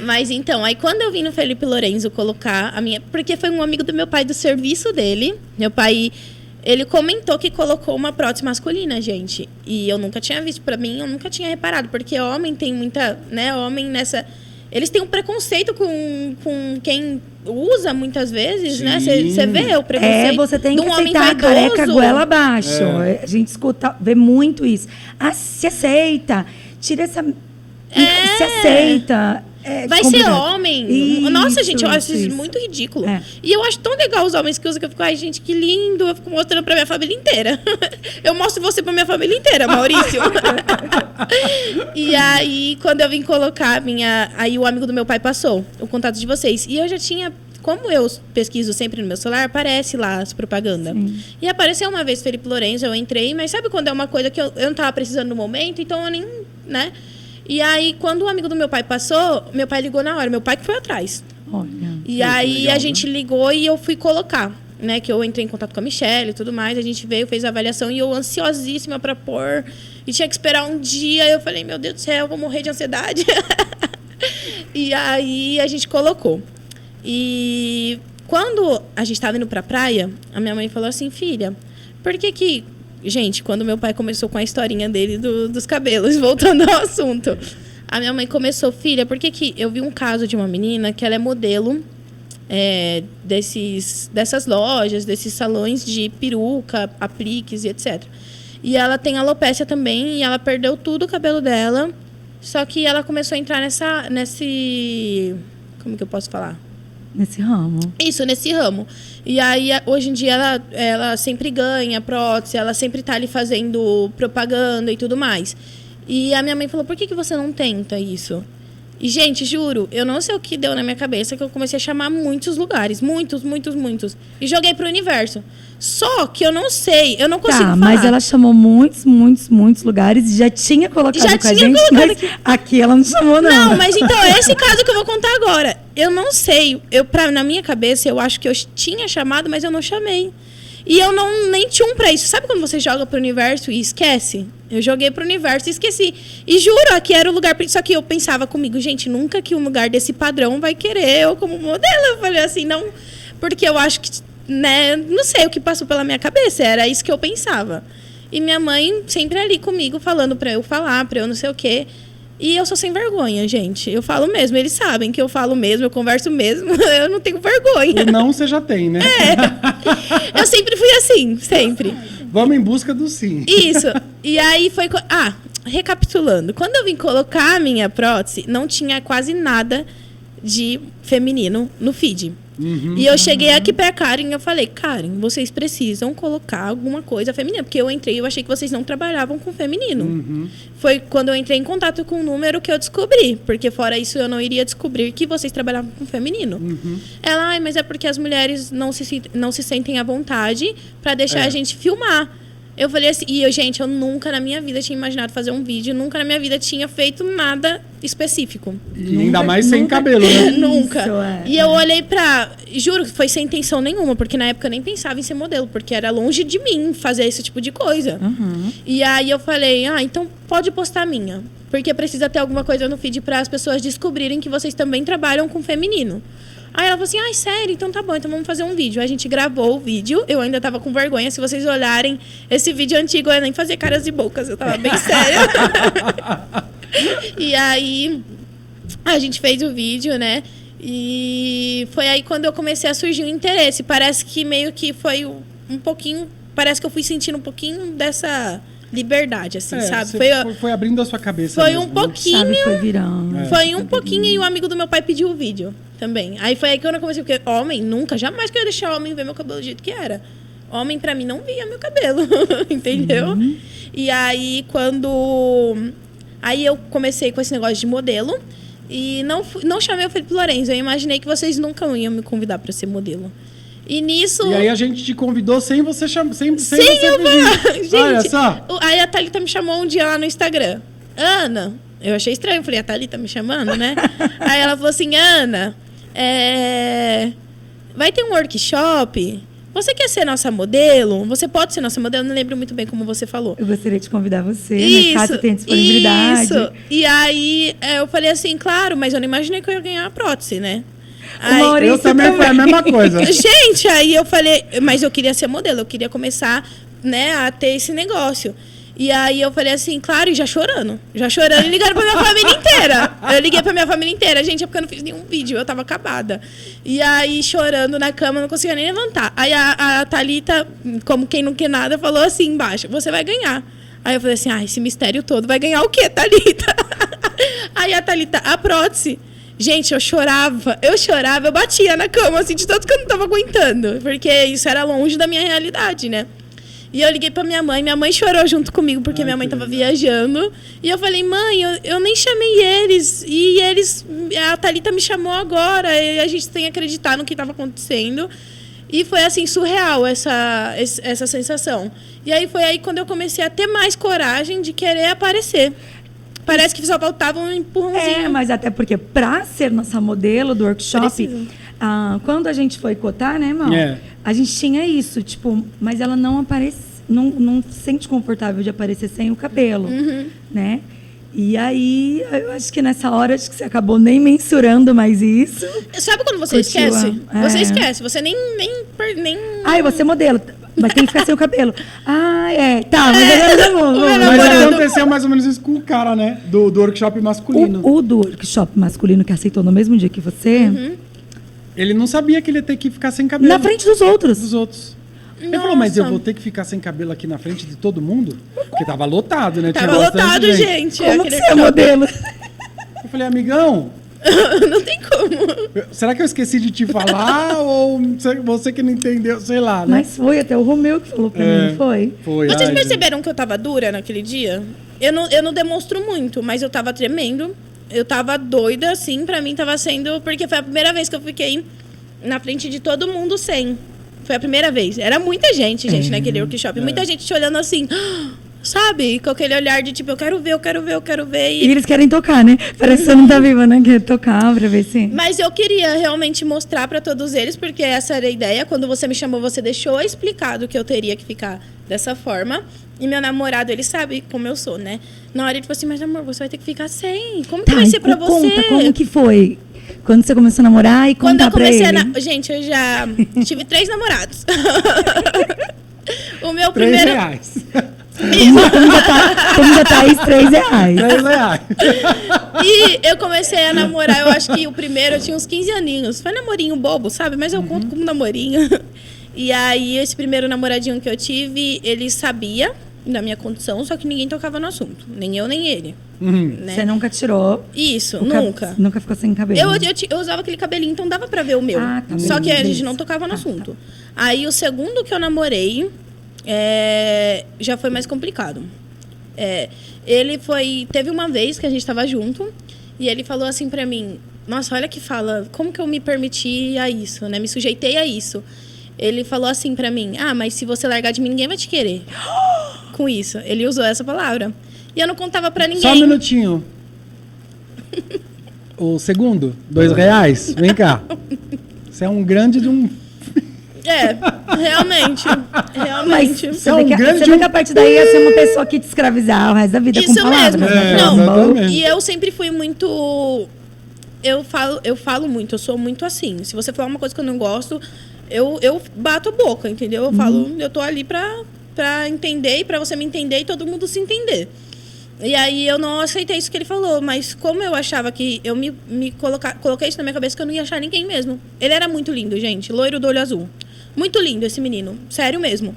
Mas, então, aí quando eu vim no Felipe Lorenzo colocar a minha... Porque foi um amigo do meu pai, do serviço dele. Meu pai... Ele comentou que colocou uma prótese masculina, gente. E eu nunca tinha visto. Pra mim, eu nunca tinha reparado. Porque homem tem muita... né? Homem nessa... Eles têm um preconceito com quem usa muitas vezes, né? Você vê o preconceito. Você tem que aceitar a careca goela abaixo. A gente vê muito isso. Se aceita. Tira essa... Se aceita. Vai complicado. ser homem. Isso, nossa, gente, eu acho isso muito ridículo. E eu acho tão legal os homens que usam, que eu fico, ai, gente, que lindo. Eu fico mostrando pra minha família inteira. Eu mostro você pra minha família inteira, Maurício. E aí, quando eu vim colocar aí o amigo do meu pai passou o contato de vocês. E eu já tinha... Como eu pesquiso sempre no meu celular, aparece lá as propagandas. E apareceu uma vez Felipe Lorenzo, eu entrei, mas sabe quando é uma coisa que eu não tava precisando no momento, então eu nem, né? E aí, quando o amigo do meu pai passou, meu pai ligou na hora, meu pai que foi atrás. Olha, e aí legal, a gente ligou e eu fui colocar, né? Que eu entrei em contato com a Michelle e tudo mais, a gente veio, fez a avaliação e eu ansiosíssima pra pôr. E tinha que esperar um dia, eu falei, meu Deus do céu, eu vou morrer de ansiedade. E aí a gente colocou. E quando a gente estava indo pra praia, a minha mãe falou assim, filha, por que... Gente, quando meu pai começou com a historinha dele dos cabelos, voltando ao assunto, a minha mãe começou, filha, por que eu vi um caso de uma menina que ela é modelo dessas lojas, desses salões de peruca, apliques e etc. E ela tem alopecia também, e ela perdeu tudo o cabelo dela, só que ela começou a entrar nesse... Como que eu posso falar? Nesse ramo. Isso, nesse ramo. E aí, hoje em dia, ela sempre ganha prótese, ela sempre tá ali fazendo propaganda e tudo mais. E a minha mãe falou, por que você não tenta isso? E, gente, juro, eu não sei o que deu na minha cabeça, que eu comecei a chamar muitos lugares. Muitos. E joguei pro universo. Só que eu não sei, eu não consigo falar. Mas ela chamou muitos lugares e já tinha colocado com a gente, mas aqui ela não chamou, não. Não, mas então, é esse caso que eu vou contar agora. Eu não sei, na minha cabeça, eu acho que eu tinha chamado, mas eu não chamei. E eu nem tinha pra isso. Sabe quando você joga pro universo e esquece? Eu joguei pro universo e esqueci. E juro, aqui era o lugar... Só que eu pensava comigo, gente, nunca que um lugar desse padrão vai querer eu como modelo. Eu falei assim, não... Porque eu acho que, né... Não sei o que passou pela minha cabeça. Era isso que eu pensava. E minha mãe sempre ali comigo, falando pra eu falar, pra eu não sei o quê. E eu sou sem vergonha, gente. Eu falo mesmo. Eles sabem que eu falo mesmo, eu converso mesmo. Eu não tenho vergonha. O não você já tem, né? Eu sempre fui assim, sempre. Vamos em busca do sim. Isso. E aí foi... recapitulando. Quando eu vim colocar a minha prótese, não tinha quase nada de feminino no feed. E eu cheguei aqui pra Karen e eu falei, Karen, vocês precisam colocar alguma coisa feminina. Porque eu entrei e eu achei que vocês não trabalhavam com feminino. Foi quando eu entrei em contato com o número que eu descobri. Porque fora isso eu não iria descobrir que vocês trabalhavam com feminino. Ela, mas é porque as mulheres não se sentem à vontade pra deixar a gente filmar. Eu falei assim, gente, eu nunca na minha vida tinha imaginado fazer um vídeo, nunca na minha vida tinha feito nada específico. E ainda mais sem cabelo, né? Nunca. E eu olhei juro que foi sem intenção nenhuma, porque na época eu nem pensava em ser modelo, porque era longe de mim fazer esse tipo de coisa. E aí eu falei, então pode postar a minha, porque precisa ter alguma coisa no feed para as pessoas descobrirem que vocês também trabalham com feminino. Aí ela falou assim, sério? Então tá bom, então vamos fazer um vídeo. Aí a gente gravou o vídeo, eu ainda tava com vergonha. Se vocês olharem esse vídeo antigo, eu nem fazia caras e bocas, eu tava bem séria. E aí, a gente fez o vídeo, né? E foi aí quando eu comecei a surgir o interesse. Parece que meio que foi um pouquinho... Parece que eu fui sentindo um pouquinho dessa... liberdade, assim, sabe? Foi abrindo a sua cabeça. Foi mesmo, um pouquinho. Sabe, foi virando. Foi um pouquinho e o amigo do meu pai pediu o vídeo também. Aí foi aí que eu não comecei, porque homem, nunca, jamais que eu ia deixar homem ver meu cabelo do jeito que era. Homem, pra mim, não via meu cabelo, entendeu? E aí, Aí eu comecei com esse negócio de modelo e não chamei o Felipe Lorenzo. Eu imaginei que vocês nunca iam me convidar pra ser modelo. E nisso... E aí a gente te convidou sem você chamar. Sem você gente, olha só. Aí a Thalita me chamou um dia lá no Instagram. Ana, eu achei estranho. Eu falei, a Thalita me chamando, né? Aí ela falou assim, Ana, vai ter um workshop. Você quer ser nossa modelo? Você pode ser nossa modelo? Eu não lembro muito bem como você falou. Eu gostaria de convidar você, mas caso tenha disponibilidade. Isso. E aí eu falei assim, claro, mas eu não imaginei que eu ia ganhar a prótese, né? Eu também foi a mesma coisa. Gente, aí eu falei, mas eu queria ser modelo, eu queria começar, né, a ter esse negócio. E aí eu falei assim, claro, e já chorando e ligaram pra minha família inteira. Eu liguei pra minha família inteira, gente, é porque eu não fiz nenhum vídeo, eu tava acabada. E aí, chorando na cama, não conseguia nem levantar. Aí a Thalita, como quem não quer nada, falou assim embaixo, você vai ganhar. Aí eu falei assim, esse mistério todo, vai ganhar o quê, Thalita? Aí a Thalita, a prótese. Gente, eu chorava, eu batia na cama, assim, de tanto que eu não tava aguentando. Porque isso era longe da minha realidade, né? E eu liguei pra minha mãe chorou junto comigo, porque minha mãe tava viajando. E eu falei, mãe, eu nem chamei eles. E a Thalita me chamou agora, e a gente tem que acreditar no que tava acontecendo. E foi, assim, surreal essa sensação. E aí foi aí quando eu comecei a ter mais coragem de querer aparecer. Parece que só faltava um empurrãozinho. Mas até porque, pra ser nossa modelo do workshop, quando a gente foi cotar, né, irmão? A gente tinha isso, tipo, mas ela não aparece, não se sente confortável de aparecer sem o cabelo, né? E aí, eu acho que nessa hora, acho que você acabou nem mensurando mais isso. Sabe quando você esquece? Você esquece, você nem... Ai, você é modelo. Mas tem que ficar sem o cabelo. Tá, mas aconteceu mais ou menos isso com o cara, né? Do workshop masculino. O do workshop masculino que aceitou no mesmo dia que você... Ele não sabia que ele ia ter que ficar sem cabelo. Na frente dos outros. Ele falou, mas eu vou ter que ficar sem cabelo aqui na frente de todo mundo? Porque tava lotado, né? Tava lotado, gente. Como que você é modelo? Eu falei, amigão... Não tem como. Será que eu esqueci de te falar ou você que não entendeu, sei lá, né? Mas foi até o Romeu que falou pra mim, foi? Vocês perceberam que eu tava dura naquele dia? Eu não demonstro muito, mas eu tava tremendo. Eu tava doida, assim, pra mim tava sendo... Porque foi a primeira vez que eu fiquei na frente de todo mundo sem. Foi a primeira vez. Era muita gente, naquele workshop. Muita gente te olhando assim... Sabe? Com aquele olhar de tipo, eu quero ver. E eles querem tocar, né? Parece que você não tá viva, né? Quer tocar pra ver se... Mas eu queria realmente mostrar pra todos eles, porque essa era a ideia. Quando você me chamou, você deixou explicado que eu teria que ficar dessa forma. E meu namorado, ele sabe como eu sou, né? Na hora ele falou assim, mas amor, você vai ter que ficar sem. Como que vai ser pra você? Conta, como que foi? Quando você começou a namorar e contar pra ele? Gente, eu já tive 3 namorados. O meu R$3. primeiro... Como já tá aí, R$3. R$3. E eu comecei a namorar, eu acho que o primeiro eu tinha uns 15 aninhos. Foi namorinho bobo, sabe? Mas eu conto como namorinho. E aí, esse primeiro namoradinho que eu tive, ele sabia da minha condição, só que ninguém tocava no assunto. Nem eu, nem ele. Né? Você nunca tirou? Isso, nunca. Nunca ficou sem cabelo? Eu usava aquele cabelinho, então dava pra ver o meu. Só que a gente não tocava no assunto. Aí, o segundo que eu namorei, já foi mais complicado. Ele foi... Teve uma vez que a gente tava junto, e ele falou assim pra mim, nossa, olha que fala, como que eu me permiti a isso, né? Me sujeitei a isso. Ele falou assim pra mim, mas se você largar de mim, ninguém vai te querer. Com isso. Ele usou essa palavra. E eu não contava pra ninguém. Só um minutinho. O segundo, R$2. Vem cá. Você é um grande de um... Realmente. Mas você vê que a partir daí ia ser uma pessoa que te escravizar o resto da vida com palavras. Isso mesmo. Não, e eu sempre fui muito... Eu falo muito, eu sou muito assim. Se você falar uma coisa que eu não gosto... Eu bato a boca, entendeu? Eu falo, eu tô ali pra entender e pra você me entender e todo mundo se entender. E aí eu não aceitei isso que ele falou, mas como eu achava que eu coloquei isso na minha cabeça que eu não ia achar ninguém mesmo. Ele era muito lindo, gente, loiro do olho azul. Muito lindo esse menino, sério mesmo.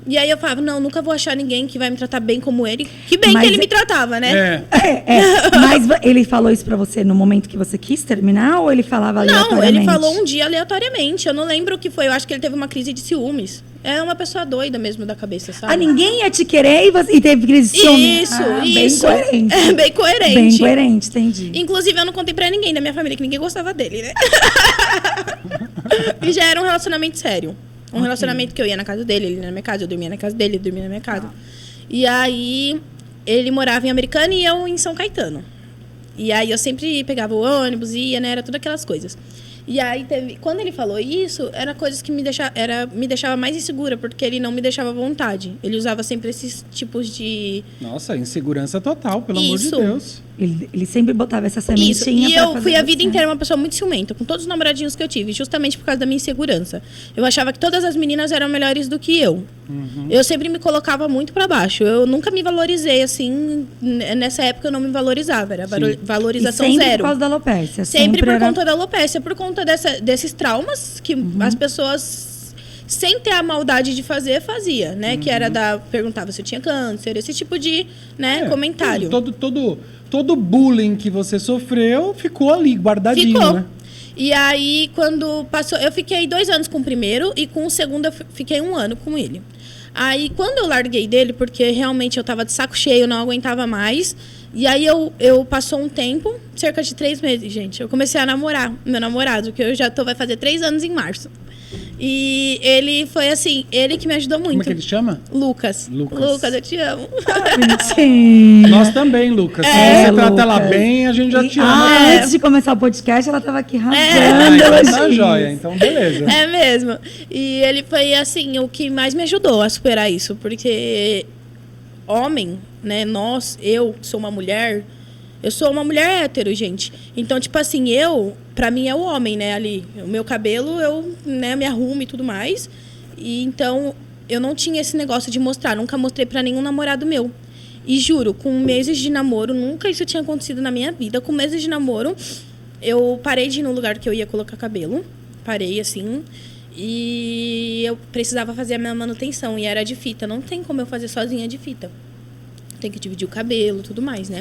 E aí eu falava, não, nunca vou achar ninguém que vai me tratar bem como ele. Que bem que ele me tratava, né? Mas ele falou isso pra você no momento que você quis terminar ou ele falava aleatoriamente? Não, ele falou um dia aleatoriamente. Eu não lembro o que foi. Eu acho que ele teve uma crise de ciúmes. É uma pessoa doida mesmo da cabeça, sabe? Ninguém ia te querer e teve crise de ciúmes? Isso. Bem coerente. Bem coerente. Bem coerente, entendi. Inclusive, eu não contei pra ninguém da minha família, que ninguém gostava dele, né? E já era um relacionamento sério. Um relacionamento que eu ia na casa dele, ele ia na minha casa, eu dormia na casa dele, ele dormia na minha casa. E aí, ele morava em Americana e eu em São Caetano. E aí, eu sempre pegava o ônibus, ia, né? Era todas aquelas coisas. E aí, quando ele falou isso, era coisas que me deixava mais insegura, porque ele não me deixava à vontade. Ele usava sempre esses tipos de... Nossa, insegurança total, pelo amor de Deus. Ele sempre botava essa sementinha. E eu fui a vida inteira uma pessoa muito ciumenta, com todos os namoradinhos que eu tive, justamente por causa da minha insegurança. Eu achava que todas as meninas eram melhores do que eu. Eu sempre me colocava muito pra baixo. Eu nunca me valorizei, assim, nessa época eu não me valorizava, era valorização sempre zero. Por causa da alopecia. Sempre por conta da alopecia, por conta desses traumas que as pessoas... Sem ter a maldade de fazer, fazia, né? Que era perguntava se eu tinha câncer, esse tipo de comentário. Todo bullying que você sofreu ficou ali, guardadinho, né? E aí, quando passou... Eu fiquei 2 anos com o primeiro e com o segundo eu fiquei 1 ano com ele. Aí, quando eu larguei dele, porque realmente eu tava de saco cheio, eu não aguentava mais... E aí, eu passou um tempo, cerca de 3 meses, gente. Eu comecei a namorar meu namorado, que eu já vai fazer 3 anos em março. E ele foi assim, ele que me ajudou muito. Como é que ele chama? Lucas, eu te amo. Nós também, Lucas. Se você trata ela bem, a gente já te ama. Antes de começar o podcast, ela tava aqui rasgando. Tá joia, então beleza. É mesmo. E ele foi assim, o que mais me ajudou a superar isso. Porque homem, né, eu sou uma mulher... Eu sou uma mulher hétero, gente. Então, tipo assim, pra mim é o homem, né, ali. O meu cabelo, eu, né, me arrumo e tudo mais. E então, eu não tinha esse negócio de mostrar. Nunca mostrei pra nenhum namorado meu. E juro, com meses de namoro, nunca isso tinha acontecido na minha vida. Com meses de namoro, eu parei de ir no lugar que eu ia colocar cabelo. Parei, assim. E eu precisava fazer a minha manutenção. E era de fita. Não tem como eu fazer sozinha de fita. Tem que dividir o cabelo, tudo mais, né?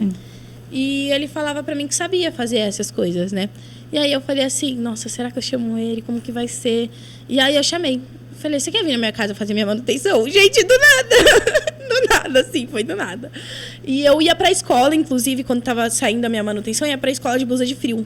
E ele falava pra mim que sabia fazer essas coisas, né? E aí eu falei assim, nossa, será que eu chamo ele? Como que vai ser? E aí eu chamei. Falei, você quer vir na minha casa fazer minha manutenção? Gente, do nada. Do nada, assim, foi do nada. E eu ia pra escola, inclusive, quando tava saindo da minha manutenção, eu ia pra escola de blusa de frio.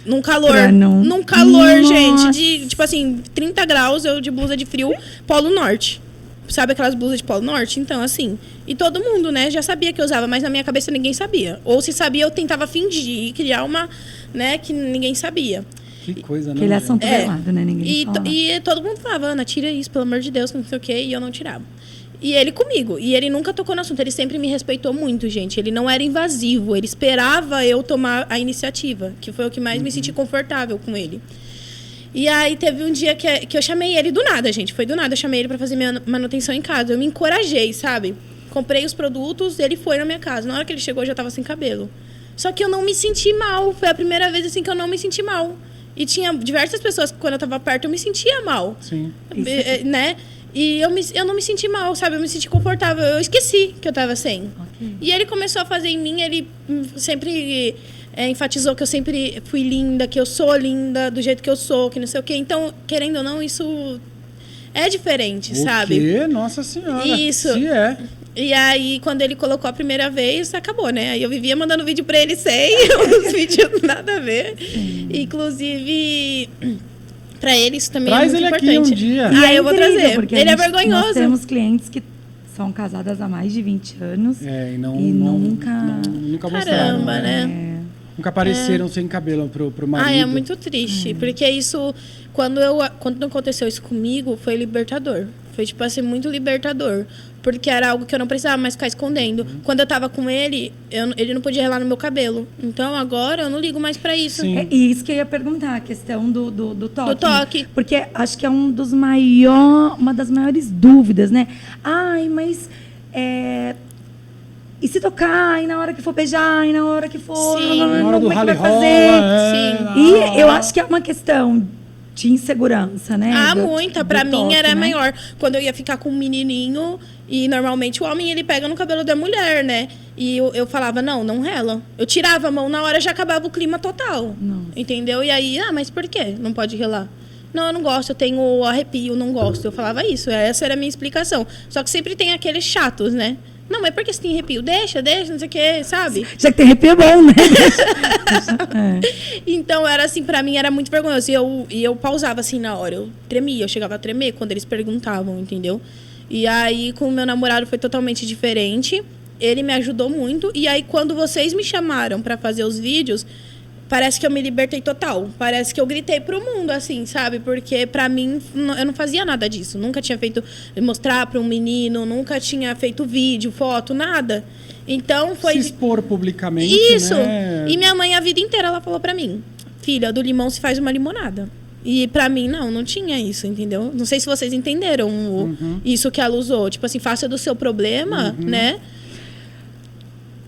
Num calor. Num calor, gente, de, tipo assim, 30 graus, eu de blusa de frio, Polo Norte. Pra sabe aquelas blusas de Polo Norte? Então, assim, e todo mundo, né, já sabia que eu usava, mas na minha cabeça ninguém sabia. Ou se sabia, eu tentava fingir, criar uma, né, que ninguém sabia. Que coisa, né? Aquele assunto velado, né? Ninguém fala. E todo mundo falava, Ana, tira isso, pelo amor de Deus, não sei o quê, e eu não tirava. E ele comigo. E ele nunca tocou no assunto. Ele sempre me respeitou muito, gente. Ele não era invasivo. Ele esperava eu tomar a iniciativa, que foi o que mais me senti confortável com ele. E aí teve um dia que eu chamei ele do nada, gente. Foi do nada. Eu chamei ele pra fazer minha manutenção em casa. Eu me encorajei, sabe? Comprei os produtos, ele foi na minha casa. Na hora que ele chegou, eu já tava sem cabelo. Só que eu não me senti mal. Foi a primeira vez, assim, que eu não me senti mal. E tinha diversas pessoas que, quando eu tava perto, eu me sentia mal. Sim. Né? E eu não me senti mal, sabe? Eu me senti confortável. Eu esqueci que eu tava sem. Okay. E ele começou a fazer em mim, ele sempre enfatizou que eu sempre fui linda, que eu sou linda do jeito que eu sou, que não sei o quê. Então, querendo ou não, isso é diferente, sabe? O quê? Nossa Senhora. Isso. Se é. E aí, quando ele colocou a primeira vez, acabou, né? Aí eu vivia mandando vídeo pra ele sem, os vídeos nada a ver. Inclusive... Pra ele, isso também Traz é muito ele importante. Aqui um dia. Eu vou trazer. Ele é vergonhoso. Nós temos clientes que são casadas há mais de 20 anos. E nunca mostraram. Caramba, né? Nunca apareceram sem cabelo pro marido. É muito triste. Porque isso, quando aconteceu isso comigo, foi libertador. Foi, tipo assim, muito libertador. Porque era algo que eu não precisava mais ficar escondendo. Quando eu tava com ele, ele não podia relar no meu cabelo. Então, agora, eu não ligo mais pra isso. E isso que eu ia perguntar, a questão do toque. Do toque. Porque acho que é uma das maiores dúvidas, né? Ai, mas... E se tocar, e na hora que for beijar, e na hora que for... Sim. Na hora do como é que vai rally fazer? Sim. E eu acho que é uma questão... de insegurança, né? Muita. Pra mim era maior. Quando eu ia ficar com um menininho, e normalmente o homem, ele pega no cabelo da mulher, né? E eu falava, não rela. Eu tirava a mão, na hora já acabava o clima total. Nossa. Entendeu? E aí, mas por quê? Não pode relar? Não, eu não gosto, eu tenho arrepio, não gosto. Eu falava isso, essa era a minha explicação. Só que sempre tem aqueles chatos, né? Não, mas por que você tem arrepio? Deixa, não sei o que, sabe? Já que tem arrepio é bom, né? Então, era assim, pra mim era muito vergonhoso. E eu pausava assim na hora, eu tremia, eu chegava a tremer quando eles perguntavam, entendeu? E aí, com o meu namorado foi totalmente diferente. Ele me ajudou muito. E aí, quando vocês me chamaram pra fazer os vídeos, parece que eu me libertei total. Parece que eu gritei pro mundo, assim, sabe? Porque pra mim, eu não fazia nada disso. Nunca tinha feito, mostrar pra um menino, nunca tinha feito vídeo, foto, nada. Então, foi... Se expor publicamente, isso. Né? E minha mãe, a vida inteira, ela falou pra mim, filha, do limão se faz uma limonada. E pra mim, não tinha isso, entendeu? Não sei se vocês entenderam isso que ela usou. Tipo assim, faça do seu problema, né?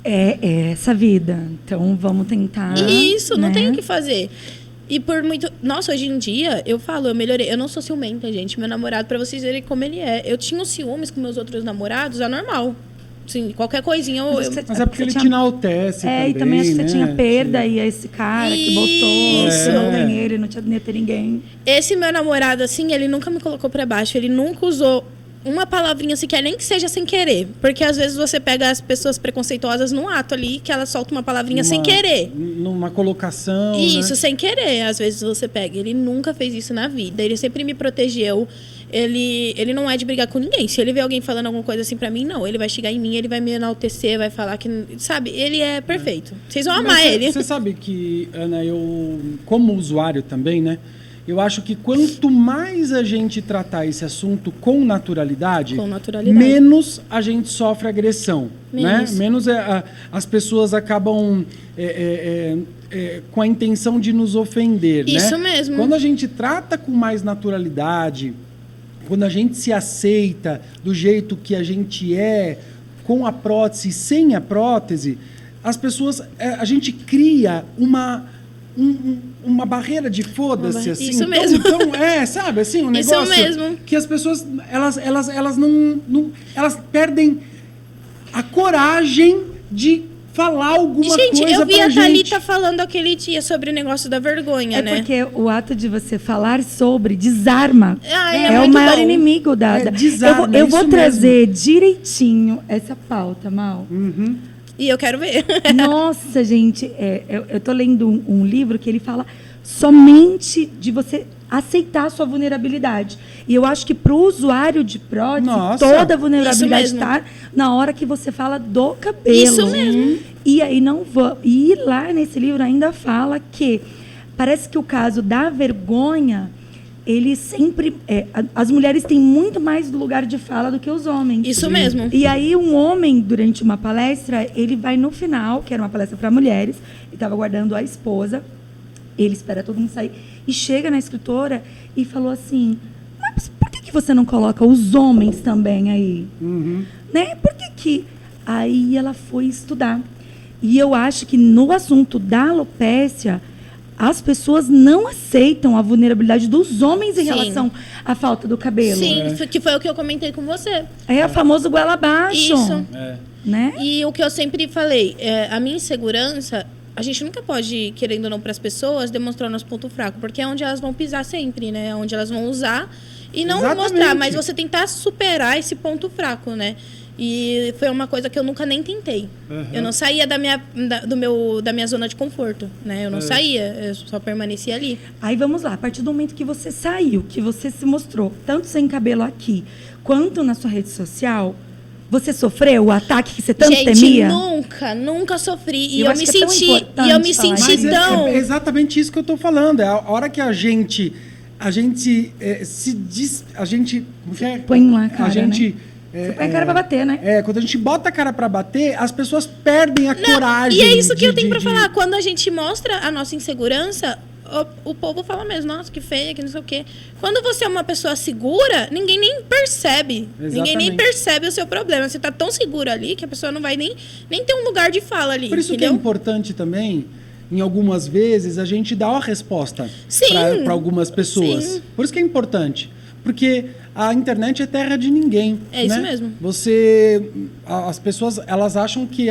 É essa vida. Então, vamos tentar... Isso, não tem o que fazer. E por muito... Nossa, hoje em dia, eu falo, eu melhorei. Eu não sou ciumenta, gente. Meu namorado, pra vocês verem como ele é. Eu tinha ciúmes com meus outros namorados, é normal. Assim, qualquer coisinha... Mas é porque ele te enaltece também, e também acho que né? você tinha perda e esse cara que botou... Isso. Não tem ele, não tinha nem ter ninguém. Esse meu namorado, assim, ele nunca me colocou pra baixo. Ele nunca usou uma palavrinha sequer, nem que seja sem querer. Porque às vezes você pega as pessoas preconceituosas num ato ali, que ela solta uma palavrinha sem querer. Numa colocação, isso, né? sem querer, às vezes você pega. Ele nunca fez isso na vida. Ele sempre me protegeu. Ele não é de brigar com ninguém. Se ele vê alguém falando alguma coisa assim pra mim, não. Ele vai chegar em mim, ele vai me enaltecer, vai falar que... Sabe? Ele é perfeito. Vocês vão amar ele. Você sabe que, Ana, eu, como usuário também, né? Eu acho que quanto mais a gente tratar esse assunto com naturalidade, menos a gente sofre agressão. Né? Menos as pessoas acabam com a intenção de nos ofender. Isso né? mesmo. Quando a gente trata com mais naturalidade, quando a gente se aceita do jeito que a gente é, com a prótese e sem a prótese, as pessoas... A gente cria uma barreira de foda-se, assim. Isso mesmo. Então, sabe, assim, um negócio... Isso mesmo. Que as pessoas, elas não... Elas perdem a coragem de falar alguma coisa pra gente. Gente, eu vi a Thalita falando aquele dia sobre o negócio da vergonha, né? É porque o ato de você falar sobre desarma é o maior inimigo da... Desarma, eu vou trazer direitinho essa pauta, Mal. E eu quero ver. Nossa, gente, eu tô lendo um livro que ele fala somente de você aceitar a sua vulnerabilidade. E eu acho que para o usuário de prótese, toda a vulnerabilidade está na hora que você fala do cabelo. Isso mesmo. E aí e lá nesse livro ainda fala que parece que o caso da vergonha, ele sempre... as mulheres têm muito mais lugar de fala do que os homens. Isso mesmo. E aí um homem, durante uma palestra, ele vai no final, que era uma palestra para mulheres, ele estava aguardando a esposa, ele espera todo mundo sair, e chega na escritora e falou assim, mas por que você não coloca os homens também aí? Né? Por que... Aí ela foi estudar. E eu acho que no assunto da alopécia, as pessoas não aceitam a vulnerabilidade dos homens em relação à falta do cabelo. Sim, que foi o que eu comentei com você. É o famoso goela abaixo. Isso. Né? E o que eu sempre falei, a minha insegurança, a gente nunca pode, querendo ou não, para as pessoas, demonstrar o nosso ponto fraco, porque é onde elas vão pisar sempre, né? É onde elas vão usar e não mostrar, mas você tentar superar esse ponto fraco, né? E foi uma coisa que eu nunca nem tentei. Eu não saía da minha zona de conforto, né? Eu não saía, eu só permanecia ali. Aí vamos lá, a partir do momento que você saiu, que você se mostrou, tanto sem cabelo aqui, quanto na sua rede social, você sofreu o ataque que você tanto temia? Nunca sofri. E eu me senti tão... É exatamente isso que eu tô falando. É a hora que a gente põe lá a cara, a gente... né? Você põe a cara pra bater, né? Quando a gente bota a cara pra bater, as pessoas perdem a coragem. E é isso que eu tenho pra falar. Quando a gente mostra a nossa insegurança, o povo fala mesmo, nossa, que feia, que não sei o quê. Quando você é uma pessoa segura, ninguém nem percebe. Exatamente. Ninguém nem percebe o seu problema. Você tá tão seguro ali que a pessoa não vai nem ter um lugar de fala ali. Por isso entendeu? que é importante também, em algumas vezes, a gente dar uma resposta para algumas pessoas. Sim. Por isso que é importante. Porque a internet é terra de ninguém. É isso mesmo. As pessoas, elas acham que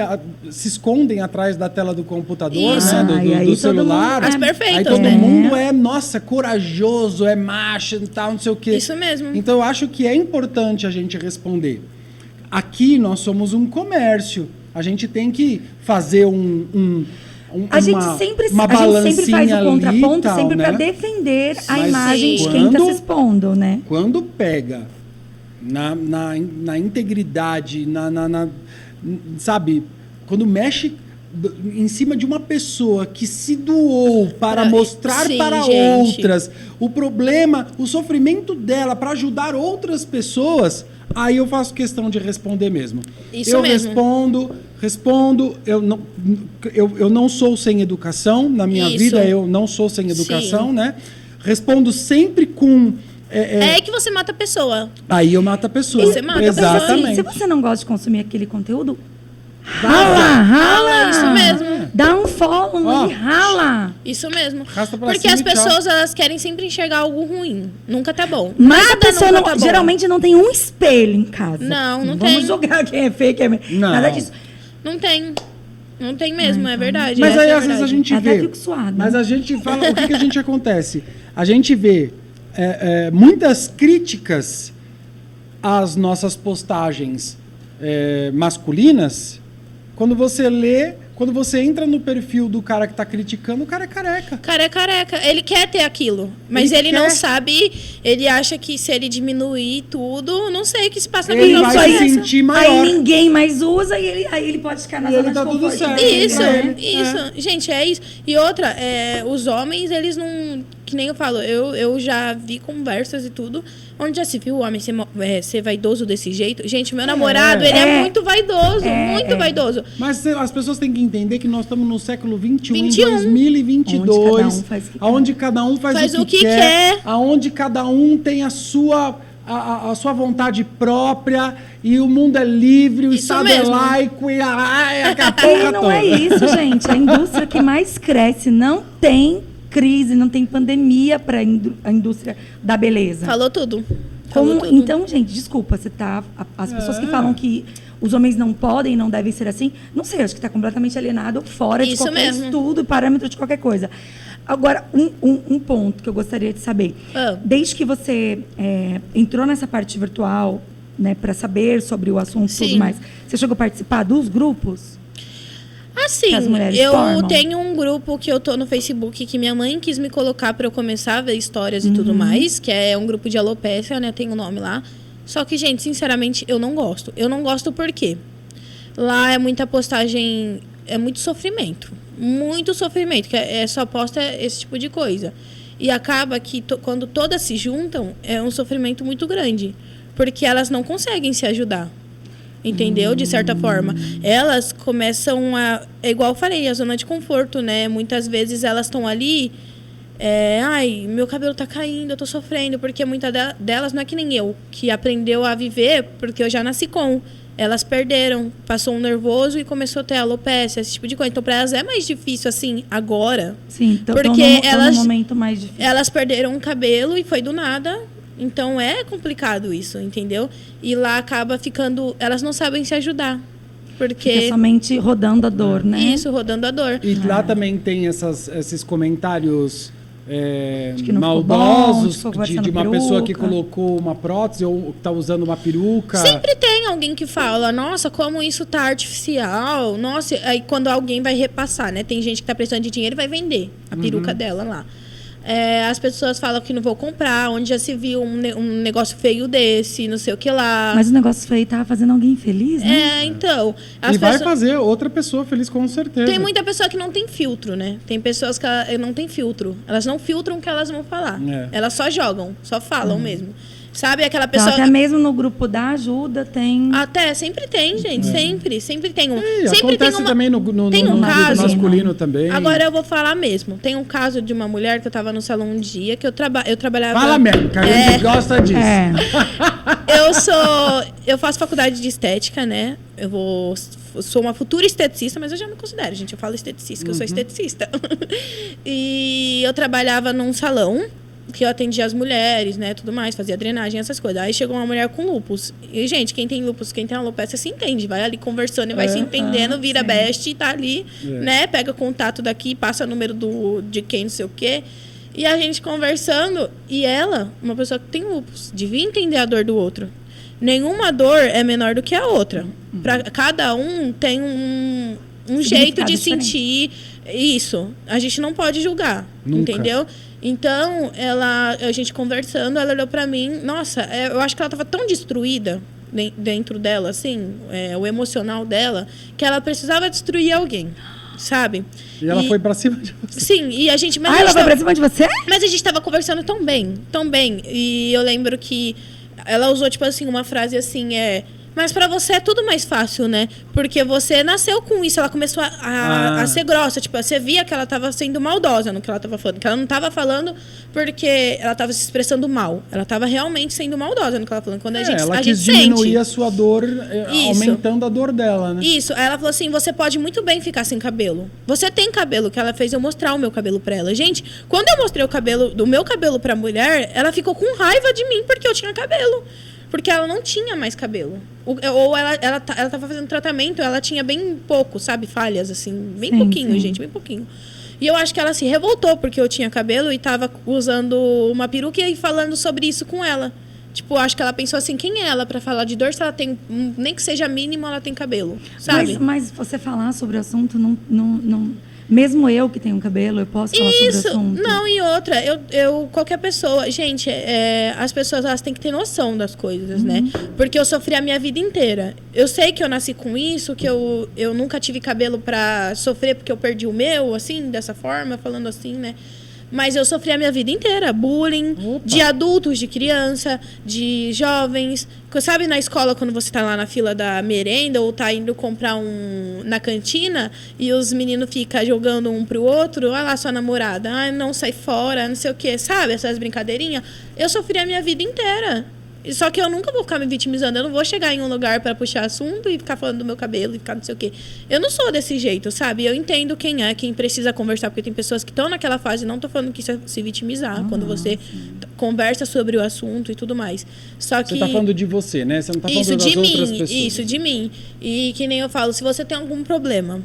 se escondem atrás da tela do computador, isso. né? Do celular. As perfeitas, aí todo né? mundo é, nossa, corajoso, é macho e tal, não sei o quê. Isso mesmo. Então eu acho que é importante a gente responder. Aqui nós somos um comércio. A gente tem que fazer a gente sempre faz o contraponto, tal, sempre, né? Para defender a imagem de quem está se expondo, né? Quando pega na integridade, sabe? Quando mexe em cima de uma pessoa que se doou para mostrar para outras o problema, o sofrimento dela, para ajudar outras pessoas, aí eu faço questão de responder mesmo. Isso mesmo. Respondo, eu não sou sem educação, na minha vida eu não sou sem educação, né? Respondo sempre com... É que você mata a pessoa. Aí eu mato a pessoa. Você mata exatamente. A pessoa. Se você não gosta de consumir aquele conteúdo, rala! Isso mesmo. Dá um follow e rala. Isso mesmo. Porque as pessoas, elas querem sempre enxergar algo ruim. Nunca tá bom. Mas a pessoa geralmente não tem um espelho em casa. Não tem. Vamos julgar quem é feio, quem é... Nada disso. Não tem. Não tem mesmo, é verdade. Mas aí às vezes a gente vê... Fico suada. Mas a gente fala... O que a gente acontece? A gente vê muitas críticas às nossas postagens masculinas. Quando você lê, quando você entra no perfil do cara que tá criticando, o cara é careca. O cara é careca. Ele quer ter aquilo, mas ele não sabe, ele acha que se ele diminuir tudo, não sei o que se passa na vida. Ele vai se sentir maior. Aí ninguém mais usa e aí ele pode ficar na zona de conforto. Tudo certo. Isso. Gente, é isso. E outra, os homens, eles não... Que nem eu falo, eu já vi conversas e tudo, onde já se viu o homem ser vaidoso desse jeito. Gente, meu namorado, ele é muito vaidoso, muito vaidoso. Mas as pessoas têm que entender que nós estamos no século XXI, em 2022, onde cada um faz o que quer, onde cada um tem a sua vontade própria, e o mundo é livre, o Estado é laico, e a porra não é isso, gente. A indústria que mais cresce não tem crise, não tem pandemia para a indústria da beleza. Falou tudo. Então, gente, desculpa, as pessoas que falam que os homens não podem, não devem ser assim, não sei, acho que está completamente alienado, fora de qualquer estudo e parâmetro de qualquer coisa. Agora, um ponto que eu gostaria de saber. Desde que você entrou nessa parte virtual, né, para saber sobre o assunto e tudo mais, você chegou a participar dos grupos? Assim, que as mulheres eu formam? tenho um grupo que eu tô no Facebook que minha mãe quis me colocar pra eu começar a ver histórias e tudo mais, que é um grupo de alopecia, né? Tem um nome lá. Só que, gente, sinceramente, eu não gosto. Eu não gosto por quê? Lá é muita postagem, é muito sofrimento. Muito sofrimento, que só posta esse tipo de coisa. E acaba que quando todas se juntam, é um sofrimento muito grande. Porque elas não conseguem se ajudar. Entendeu? De certa forma. Elas começam a... É igual eu falei, a zona de conforto, né? Muitas vezes elas estão ali... ai, meu cabelo tá caindo, eu tô sofrendo. Porque muitas delas não é que nem eu, que aprendeu a viver porque eu já nasci com. Elas perderam, passou um nervoso e começou a ter alopecia, esse tipo de coisa. Então, para elas é mais difícil, assim, agora. Sim, porque elas, num momento mais difícil. Elas perderam o cabelo e foi do nada. Então, é complicado isso, entendeu? E lá acaba ficando... Elas não sabem se ajudar. Porque... Fica somente rodando a dor, né? Isso, rodando a dor. E lá também tem esses comentários maldosos de uma pessoa que colocou uma prótese ou que está usando uma peruca. Sempre tem alguém que fala, nossa, como isso tá artificial. Nossa, aí quando alguém vai repassar, né? Tem gente que tá precisando de dinheiro e vai vender a peruca dela lá. As pessoas falam que não vou comprar, onde já se viu um negócio feio desse, não sei o que lá. Mas o negócio feio tava fazendo alguém feliz, né? Então. E vai fazer outra pessoa feliz, com certeza. Tem muita pessoa que não tem filtro, né? Tem pessoas que não tem filtro. Elas não filtram o que elas vão falar. Elas só jogam, só falam mesmo. Sabe aquela pessoa... Então, até mesmo no grupo da ajuda tem... Até, sempre tem, gente. Sempre tem um... sempre acontece tem também no caso masculino também. Agora eu vou falar mesmo. Tem um caso de uma mulher que eu tava no salão um dia, que eu trabalhava... Fala mesmo, que a gente gosta disso. Eu faço faculdade de estética, né? Eu sou uma futura esteticista, mas eu já me considero, gente. Eu falo esteticista, que eu sou esteticista. E eu trabalhava num salão que eu atendia as mulheres, né, tudo mais, fazia drenagem, essas coisas. Aí chegou uma mulher com lúpus. E, gente, quem tem lúpus, quem tem alopecia, se entende. Vai ali conversando e vai se entendendo, vira best e tá ali, né, pega contato daqui, passa número de quem, não sei o quê. E a gente conversando, e ela, uma pessoa que tem lúpus, devia entender a dor do outro. Nenhuma dor é menor do que a outra. Cada um tem um jeito de sentir isso. A gente não pode julgar, entendeu? Então, a gente conversando, ela olhou pra mim, nossa, eu acho que ela tava tão destruída dentro dela, assim, o emocional dela, que ela precisava destruir alguém, sabe? E ela foi pra cima de você. Sim, e a gente... ela foi pra cima de você? Mas a gente tava conversando tão bem. E eu lembro que ela usou, tipo assim, uma frase assim, mas pra você é tudo mais fácil, né? Porque você nasceu com isso. Ela começou a ser grossa. Tipo, você via que ela tava sendo maldosa no que ela tava falando. Que ela não tava falando porque ela tava se expressando mal. Ela tava realmente sendo maldosa no que ela falando. Quando ela quis diminuir a sua dor, aumentando a dor dela, né? Isso. Aí ela falou assim, você pode muito bem ficar sem cabelo. Você tem cabelo, que ela fez eu mostrar o meu cabelo pra ela. Gente, quando eu mostrei o meu cabelo pra mulher, ela ficou com raiva de mim porque eu tinha cabelo. Porque ela não tinha mais cabelo. Ou ela tava fazendo tratamento, ela tinha bem pouco, sabe? Falhas, assim. Bem pouquinho, gente, bem pouquinho. E eu acho que ela se revoltou porque eu tinha cabelo e tava usando uma peruca e falando sobre isso com ela. Tipo, acho que ela pensou assim, quem é ela pra falar de dor se ela tem, nem que seja mínimo, ela tem cabelo, sabe? Mas você falar sobre o assunto não... Mesmo eu que tenho cabelo, eu posso falar sobre o assunto? Não, e outra, qualquer pessoa... Gente, as pessoas elas têm que ter noção das coisas, né? Porque eu sofri a minha vida inteira. Eu sei que eu nasci com isso, que eu nunca tive cabelo pra sofrer porque eu perdi o meu, assim, dessa forma, falando assim, né? Mas eu sofri a minha vida inteira. Bullying de adultos, de criança, de jovens. Sabe na escola, quando você tá lá na fila da merenda ou tá indo comprar na cantina e os meninos ficam jogando um pro outro? Olha lá sua namorada. Não, sai fora, não sei o quê. Sabe essas brincadeirinhas? Eu sofri a minha vida inteira. Só que eu nunca vou ficar me vitimizando. Eu não vou chegar em um lugar para puxar assunto e ficar falando do meu cabelo e ficar não sei o quê. Eu não sou desse jeito, sabe? Eu entendo quem precisa conversar, porque tem pessoas que estão naquela fase. Não tô falando que isso é se vitimizar, quando você conversa sobre o assunto e tudo mais. Só que... Você tá falando de você, né? Você não tá falando das outras pessoas. Isso, de mim. E que nem eu falo, se você tem algum problema,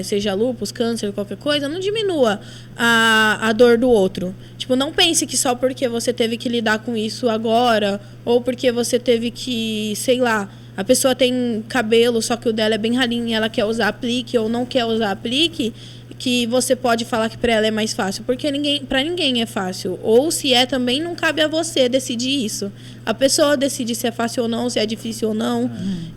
seja lúpus, câncer, qualquer coisa, não diminua a dor do outro. Tipo, não pense que só porque você teve que lidar com isso agora, ou porque você teve que, sei lá, A pessoa tem cabelo, só que o dela é bem ralinho e ela quer usar aplique ou não quer usar aplique, que você pode falar que para ela é mais fácil, porque para ninguém é fácil. Ou se é também, não cabe a você decidir isso. A pessoa decide se é fácil ou não, se é difícil ou não.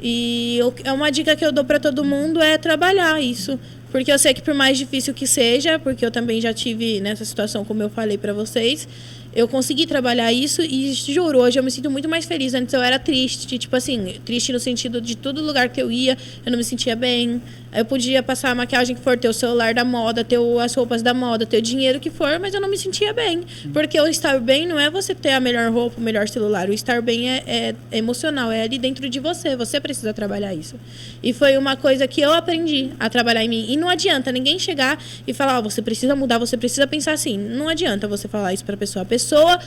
E é uma dica que eu dou para todo mundo é trabalhar isso. Porque eu sei que por mais difícil que seja, porque eu também já tive nessa situação, como eu falei para vocês, eu consegui trabalhar isso e, juro, hoje eu me sinto muito mais feliz. Antes eu era triste, tipo assim, triste no sentido de todo lugar que eu ia, eu não me sentia bem. Eu podia passar a maquiagem que for, ter o celular da moda, ter as roupas da moda, ter o dinheiro que for, mas eu não me sentia bem. Porque o estar bem não é você ter a melhor roupa, o melhor celular. O estar bem é emocional, é ali dentro de você. Você precisa trabalhar isso. E foi uma coisa que eu aprendi a trabalhar em mim. E não adianta ninguém chegar e falar, você precisa mudar, você precisa pensar assim. Não adianta você falar isso pra pessoa. A pessoa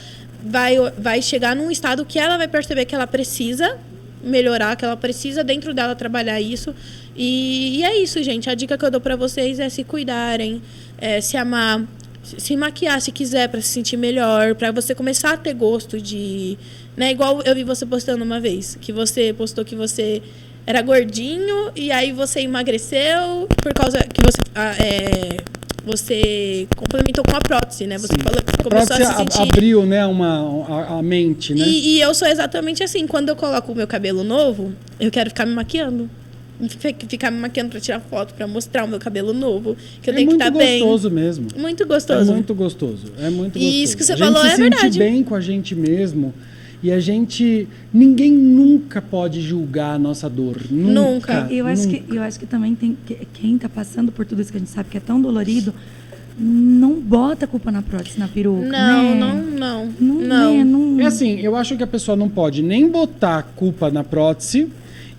vai chegar num estado que ela vai perceber que ela precisa melhorar, que ela precisa dentro dela trabalhar isso. E é isso, gente. A dica que eu dou pra vocês é se cuidarem, se amar, se maquiar se quiser pra se sentir melhor, pra você começar a ter gosto de... Né? Igual eu vi você postando uma vez, que você postou que você era gordinho e aí você emagreceu por causa que você complementou com a prótese, né? Você falou que começou a se sentir... abriu, né, a mente, né? E eu sou exatamente assim. Quando eu coloco o meu cabelo novo, eu quero ficar me maquiando. Ficar me maquiando pra tirar foto, pra mostrar o meu cabelo novo. Que eu tenho que estar bem. É muito gostoso mesmo. Muito gostoso. É muito gostoso. É muito gostoso. E isso que você falou é verdade. A gente se sente bem com a gente mesmo. E a gente... Ninguém nunca pode julgar a nossa dor. Nunca. Eu acho que também tem... Quem tá passando por tudo isso que a gente sabe que é tão dolorido, não bota a culpa na prótese, na peruca. Não. É assim, eu acho que a pessoa não pode nem botar a culpa na prótese.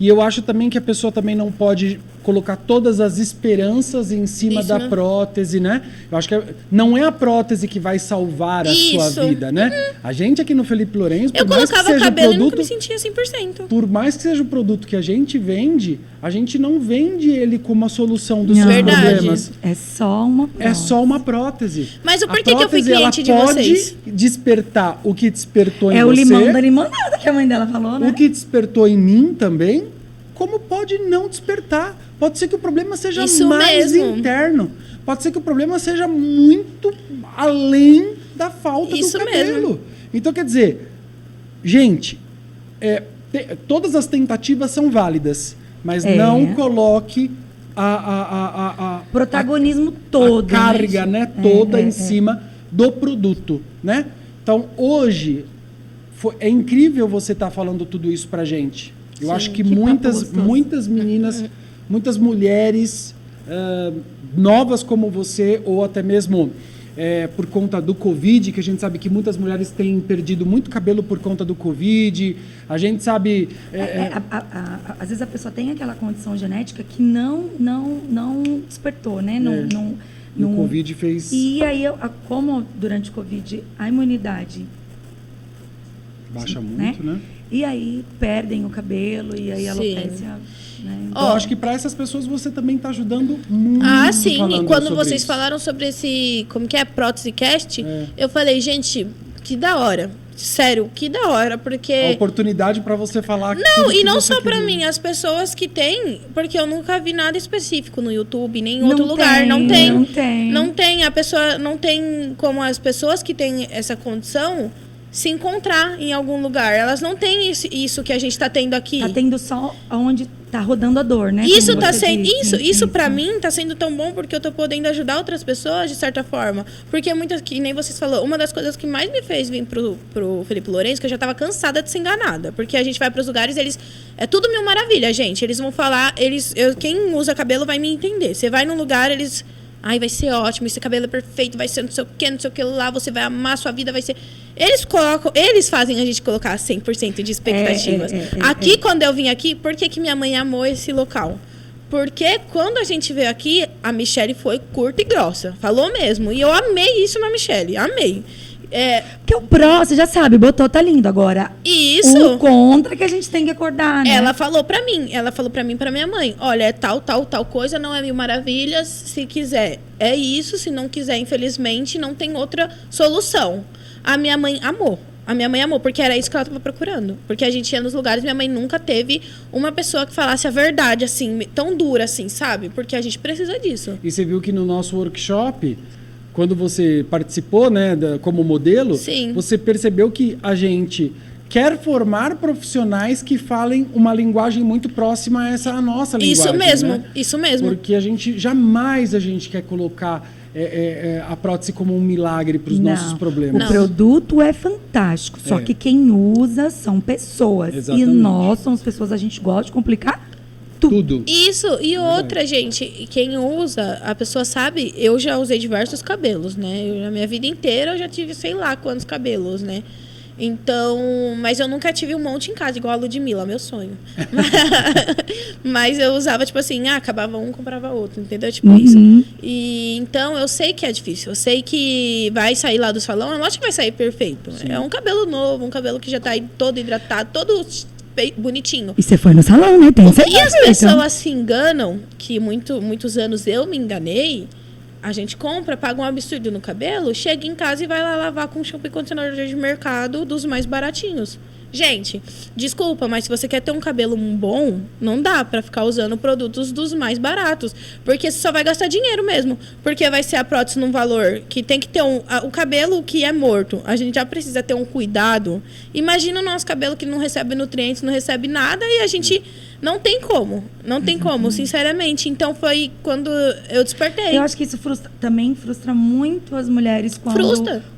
E eu acho também que a pessoa também não pode colocar todas as esperanças em cima da prótese, né? Eu acho que não é a prótese que vai salvar a sua vida, né? A gente aqui no Felipe Lourenço, eu colocava cabelo e nunca me sentia 100%. Por mais que seja o produto que a gente vende, a gente não vende ele como a solução dos seus problemas. É só uma prótese. É só uma prótese. Mas por que eu fui cliente de vocês? Pode despertar o que despertou em você. É o limão da limonada que a mãe dela falou, né? O que despertou em mim também, como pode não despertar. Pode ser que o problema seja mais interno. Pode ser que o problema seja muito além da falta do cabelo. Então, quer dizer, gente, todas as tentativas são válidas, mas não coloque protagonismo todo, a carga, né, toda em cima do produto, né? Então, hoje, é incrível você estar falando tudo isso pra gente. Eu acho que muitas meninas, muitas mulheres novas como você, ou até mesmo por conta do Covid, que a gente sabe que muitas mulheres têm perdido muito cabelo por conta do Covid. A gente sabe... às vezes a pessoa tem aquela condição genética que não despertou, né? O Covid fez... E aí, como durante o Covid a imunidade... Baixa muito, né? E aí perdem o cabelo e aí a alopecia... Né? Então, acho que para essas pessoas você também está ajudando muito. Sim. E quando vocês falaram sobre esse... Como que é? Prótese Cast, eu falei, gente, que da hora. Sério, que da hora, porque... A oportunidade para você falar... Não, e não só para mim, as pessoas que têm... Porque eu nunca vi nada específico no YouTube, nem em outro lugar. Não tem. A pessoa... Não tem como as pessoas que têm essa condição... se encontrar em algum lugar. Elas não têm isso que a gente está tendo aqui. Tá tendo só onde tá rodando a dor, né? Isso tá sendo... Isso para mim tá sendo tão bom porque eu tô podendo ajudar outras pessoas de certa forma. Porque muitas... Que nem vocês falaram, uma das coisas que mais me fez vir pro Felipe Lourenço, que eu já tava cansada de ser enganada. Porque a gente vai pros lugares, eles... É tudo mil maravilha, gente. Eles vão falar... Quem usa cabelo vai me entender. Você vai num lugar, eles... Ai, vai ser ótimo, esse cabelo é perfeito, vai ser não sei o que lá, você vai amar, sua vida vai ser... Eles fazem a gente colocar 100% de expectativas. Quando eu vim aqui, por que minha mãe amou esse local? Porque quando a gente veio aqui, a Michelle foi curta e grossa. Falou mesmo. E eu amei isso na Michelle, amei. Porque o pró, você já sabe, botou, tá lindo agora. Isso. O contra que a gente tem que acordar, né? Ela falou pra mim, pra minha mãe, olha, é tal coisa, não é mil maravilhas, se quiser é isso, se não quiser, infelizmente, não tem outra solução. A minha mãe amou A minha mãe amou, porque era isso que ela tava procurando. Porque a gente ia nos lugares, minha mãe nunca teve uma pessoa que falasse a verdade, assim, tão dura, assim, sabe? Porque a gente precisa disso. E você viu que no nosso workshop, quando você participou, né, como modelo, Sim. você percebeu que a gente quer formar profissionais que falem uma linguagem muito próxima a essa nossa linguagem. Isso mesmo, né? isso mesmo. Porque jamais a gente quer colocar a prótese como um milagre para os nossos problemas. O produto é fantástico, só que quem usa são pessoas. Exatamente. E nós somos pessoas, a gente gosta de complicar tudo. Isso, e outra, gente, quem usa, a pessoa sabe, eu já usei diversos cabelos, né? Na minha vida inteira eu já tive sei lá quantos cabelos, né? Então, mas eu nunca tive um monte em casa, igual a Ludmilla, meu sonho. Mas eu usava, tipo assim, acabava um, comprava outro, entendeu? Tipo isso. E então eu sei que é difícil, eu sei que vai sair lá do salão, eu acho que vai sair perfeito. Sim. É um cabelo novo, um cabelo que já tá todo hidratado, todo bonitinho. E você foi no salão, né? Tem certeza. E as pessoas se enganam, que muitos anos eu me enganei. A gente compra, paga um absurdo no cabelo, chega em casa e vai lá lavar com shampoo e condicionador de mercado dos mais baratinhos. Gente, desculpa, mas se você quer ter um cabelo bom, não dá pra ficar usando produtos dos mais baratos. Porque você só vai gastar dinheiro mesmo. Porque vai ser a prótese num valor que tem que ter o cabelo que é morto. A gente já precisa ter um cuidado. Imagina o nosso cabelo que não recebe nutrientes, não recebe nada e a gente... Não tem como. Não tem como, sinceramente. Então, foi quando eu despertei. Eu acho que isso também frustra muito as mulheres quando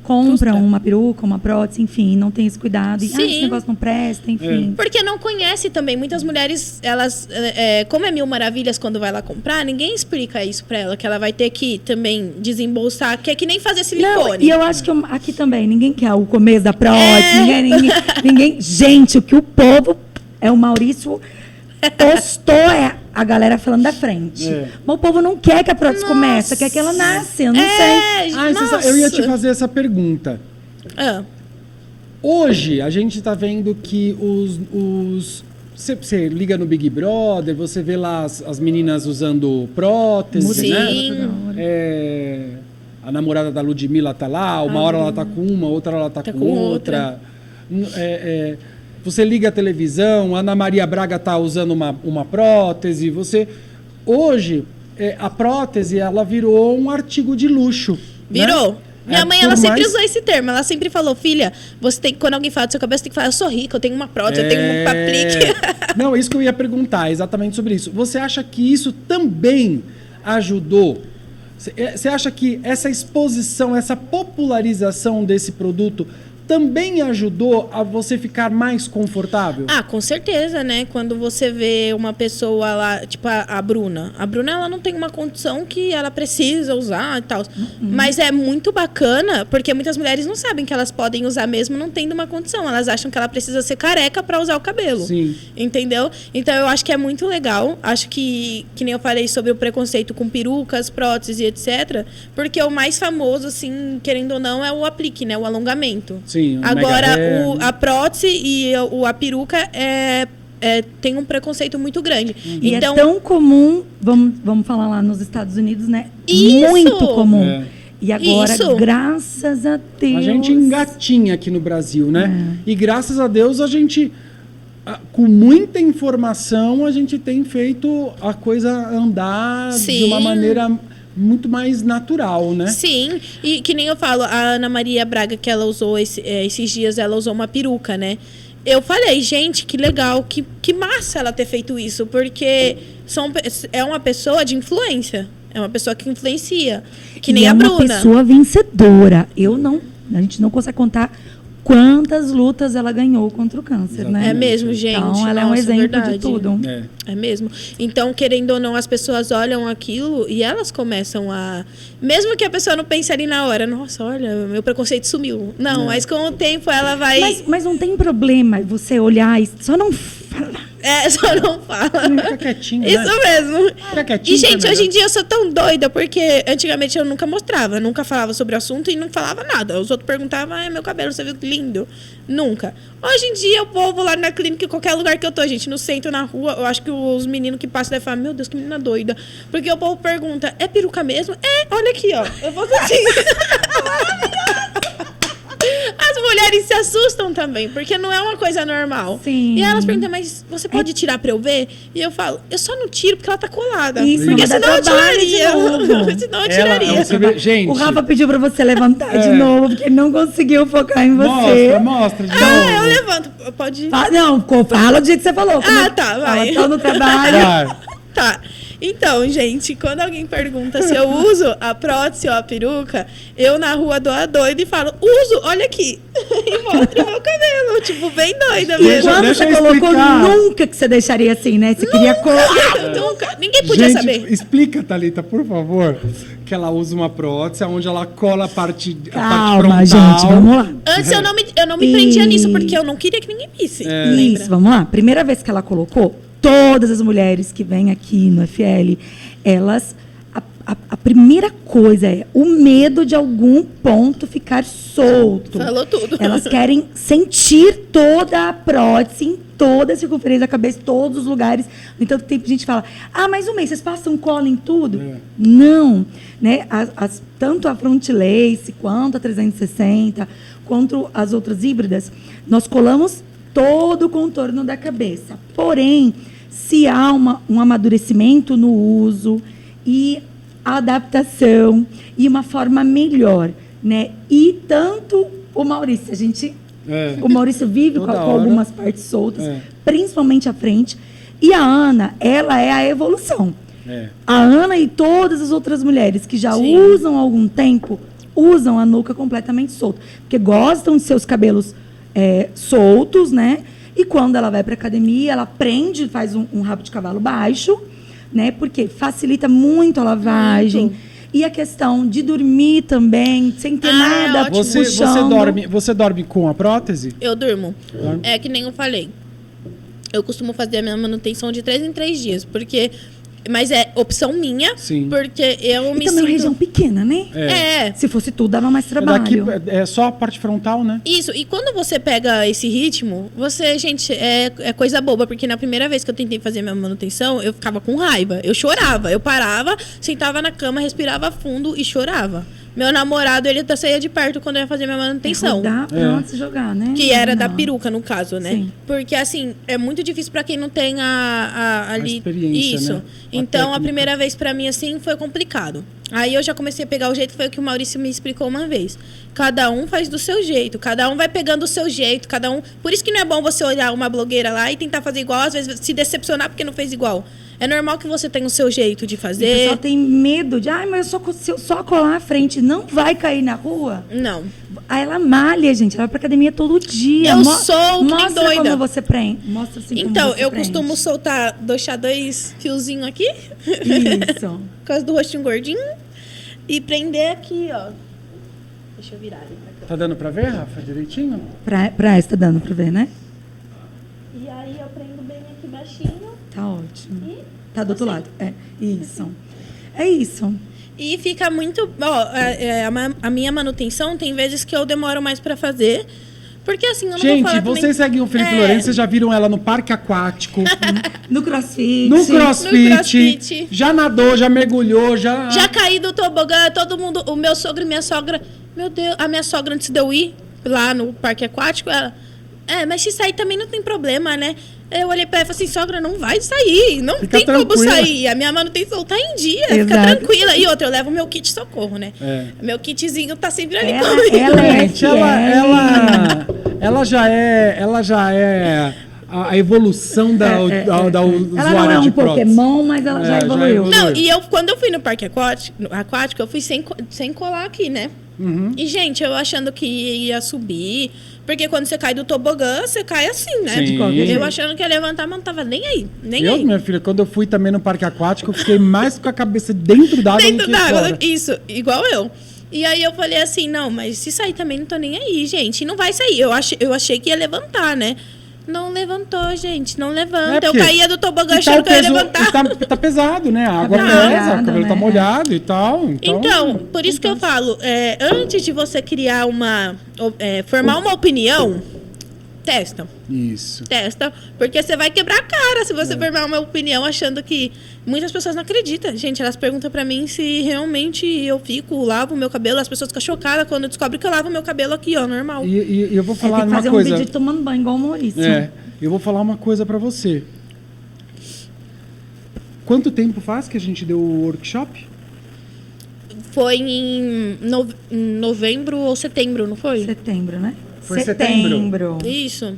compram Frustra. uma peruca, uma prótese, enfim, não tem esse cuidado. E, esse negócio não presta, enfim. Porque não conhece também. Muitas mulheres, elas... como é Mil Maravilhas quando vai lá comprar, ninguém explica isso pra ela. Que ela vai ter que também desembolsar. Que é que nem fazer silicone. Não, e eu acho que aqui também, ninguém quer o começo da prótese. Ninguém... Gente, o que o povo... O Maurício... postou a galera falando da frente. Mas o povo não quer que a prótese comece, quer que ela nasça, eu não sei. Eu ia te fazer essa pergunta. Hoje, a gente está vendo que você liga no Big Brother, você vê lá as meninas usando prótese, né? A namorada da Ludmilla tá lá, uma hora ela tá com uma, outra ela tá com outra. Você liga a televisão, a Ana Maria Braga está usando uma prótese. Hoje, a prótese ela virou um artigo de luxo. Virou. Né? Minha mãe, ela sempre usou esse termo. Ela sempre falou, filha, você tem, quando alguém fala do seu cabelo, você tem que falar, eu sou rica, eu tenho uma prótese, eu tenho um aplique. Não, isso que eu ia perguntar, exatamente sobre isso. Você acha que isso também ajudou? Você acha que essa exposição, essa popularização desse produto também ajudou a você ficar mais confortável? Com certeza, né? Quando você vê uma pessoa lá, tipo a Bruna. A Bruna, ela não tem uma condição que ela precisa usar e tal. Mas é muito bacana, porque muitas mulheres não sabem que elas podem usar mesmo não tendo uma condição. Elas acham que ela precisa ser careca para usar o cabelo. Sim. Entendeu? Então, eu acho que é muito legal. Acho que nem eu falei sobre o preconceito com perucas, próteses e etc. Porque o mais famoso, assim, querendo ou não, é o aplique, né? O alongamento. Sim. Agora, a prótese e a peruca tem um preconceito muito grande. E então, é tão comum, vamos falar lá nos Estados Unidos, né? Isso! Muito comum. E agora, graças a Deus... A gente engatinha aqui no Brasil, né? E graças a Deus a gente, com muita informação, a gente tem feito a coisa andar de uma maneira... muito mais natural, né? Sim, e que nem eu falo, a Ana Maria Braga, que ela usou esses dias, ela usou uma peruca, né? Eu falei, gente, que legal, que massa ela ter feito isso, porque é uma pessoa de influência, é uma pessoa que influencia, que nem a Bruna. É uma pessoa vencedora. A gente não consegue contar quantas lutas ela ganhou contra o câncer, Exatamente. né? É mesmo, gente. Então, ela é um exemplo de tudo. É mesmo. Então, querendo ou não, as pessoas olham aquilo e elas começam a... Mesmo que a pessoa não pense ali na hora, nossa, olha, meu preconceito sumiu. Não, mas com o tempo ela vai... Mas não tem problema você olhar e só não fala. Só não fala. Fica quietinho, Isso né? mesmo. Fica quietinho. E, gente, hoje em dia eu sou tão doida, porque antigamente eu nunca mostrava, nunca falava sobre o assunto e não falava nada. Os outros perguntavam, meu cabelo, você viu que lindo? Nunca. Hoje em dia, o povo lá na clínica, em qualquer lugar que eu tô, gente, no centro, na rua, eu acho que os meninos que passam devem falar, meu Deus, que menina doida. Porque o povo pergunta, é peruca mesmo? Olha aqui, ó. Eu vou assim. As mulheres se assustam também, porque não é uma coisa normal. Sim. E elas perguntam, mas você pode tirar pra eu ver? E eu falo, eu só não tiro porque ela tá colada. Isso, porque senão eu tiraria. senão eu tiraria. Gente, o Rafa pediu pra você levantar de novo, porque ele não conseguiu focar em você. Mostra de novo. Eu levanto. Pode ir. Não, fala do jeito que você falou. Tá, vai. Ela tá no trabalho. Vai. Tá. Então, gente, quando alguém pergunta se eu uso a prótese ou a peruca, eu na rua dou a doida e falo, uso, olha aqui. E mostro o meu cabelo, tipo, bem doida mesmo. Quando você colocou, nunca que você deixaria assim, né? Você queria colar. Nunca. Ninguém podia saber. Explica, Thalita, por favor, que ela usa uma prótese onde ela cola a parte Calma, frontal. gente, vamos lá. Antes eu não me prendia nisso, porque eu não queria que ninguém visse. Isso, vamos lá. Primeira vez que ela colocou, todas as mulheres que vêm aqui no FL, elas... A primeira coisa é o medo de algum ponto ficar solto. Falou tudo. Elas querem sentir toda a prótese em toda a circunferência da cabeça, todos os lugares. No entanto, tem gente que fala, mais um mês, vocês passam cola em tudo? Não. Né? Tanto a front lace, quanto a 360, quanto as outras híbridas, nós colamos todo o contorno da cabeça. Porém, se há um amadurecimento no uso e a adaptação e uma forma melhor, né? E tanto o Maurício, o Maurício vive com algumas partes soltas, principalmente a frente, e a Ana, ela é a evolução. A Ana e todas as outras mulheres que já usam há algum tempo, usam a nuca completamente solta, porque gostam de seus cabelos soltos, né? E quando ela vai para academia, ela prende, faz um rabo de cavalo baixo, né? Porque facilita muito a lavagem. Muito. E a questão de dormir também, sem ter nada puxando. Você dorme com a prótese? Eu durmo. É que nem eu falei. Eu costumo fazer a minha manutenção de 3 em 3 dias, porque... Mas é opção minha, porque eu me sinto... também é uma região pequena, né? Se fosse tudo, dava mais trabalho. É só a parte frontal, né? Isso, e quando você pega esse ritmo, gente, é coisa boba, porque na primeira vez que eu tentei fazer minha manutenção, eu ficava com raiva, eu chorava, eu parava, sentava na cama, respirava fundo e chorava. Meu namorado, ele saía de perto quando eu ia fazer minha manutenção. Rodar pra onde se jogar, né? Que era da peruca, no caso, né? Sim. Porque, assim, é muito difícil pra quem não tem a experiência, isso. né? Então, a primeira vez pra mim, assim, foi complicado. Aí eu já comecei a pegar o jeito, foi o que o Maurício me explicou uma vez. Cada um faz do seu jeito, cada um vai pegando o seu jeito, cada um... Por isso que não é bom você olhar uma blogueira lá e tentar fazer igual, às vezes se decepcionar porque não fez igual. É normal que você tenha o seu jeito de fazer. O pessoal tem medo de, mas se eu só colar a frente, não vai cair na rua? Não. Aí ela malha, gente. Ela vai pra academia todo dia. Eu sou que nem doida. Como você prende. Mostra assim então, como você prende. Costumo soltar, deixar 2 fiozinhos aqui. Isso. Por causa do rostinho gordinho. E prender aqui, ó. Deixa eu virar ali pra cá. Tá dando pra ver, Rafa, direitinho? Pra essa tá dando pra ver, né? E aí eu prendo bem aqui baixinho. Tá ótimo. Tá do outro lado. Isso. É isso. E fica muito... a minha manutenção tem vezes que eu demoro mais pra fazer. Porque assim, eu não vou falar também... vocês seguem o Felipe Lourenço, vocês já viram ela no parque aquático. No crossfit. No crossfit. Já nadou, já mergulhou, já... Já caí do tobogã, todo mundo... O meu sogro e minha sogra... Meu Deus, a minha sogra, antes de eu ir lá no parque aquático, ela... mas se sair também não tem problema, né? Eu olhei pra ela e falei assim, sogra, não vai sair, não fica tem tranquila. Como sair. A minha manutenção tá em dia, fica tranquila. E outra, eu levo meu kit socorro, né? Meu kitzinho tá sempre ali comigo. Ela já é a evolução da usuária ela não é um de prótese. Pokémon, mas ela já evoluiu. Não, e quando eu fui no parque aquático, eu fui sem colar aqui, né? Uhum. E, gente, eu achando que ia subir... Porque quando você cai do tobogã, você cai assim, né? Eu achando que ia levantar, mas não tava nem aí. Minha filha, quando eu fui também no parque aquático, eu fiquei mais com a cabeça dentro d'água do que fora. Isso, igual eu. E aí eu falei assim, não, mas se sair também não tô nem aí, gente. Não vai sair. Eu achei que ia levantar, né? Não levantou, gente. Não levanta. Eu caía do tobogã achando que eu ia levantar. Tá pesado, né? A água pesa, o cabelo tá molhado e tal. Então, por isso que eu falo, antes de você criar formar uma opinião, Testa. Isso. Testa, porque você vai quebrar a cara se você formar uma opinião achando que... Muitas pessoas não acreditam. Gente, elas perguntam pra mim se realmente eu lavo o meu cabelo. As pessoas ficam chocadas quando descobrem que eu lavo o meu cabelo aqui, ó, normal. E eu vou falar tem que uma fazer coisa... um vídeo tomando banho, igual o Maurício. Eu vou falar uma coisa pra você. Quanto tempo faz que a gente deu o workshop? Foi em novembro ou setembro, não foi? Setembro, né? Foi setembro. Isso.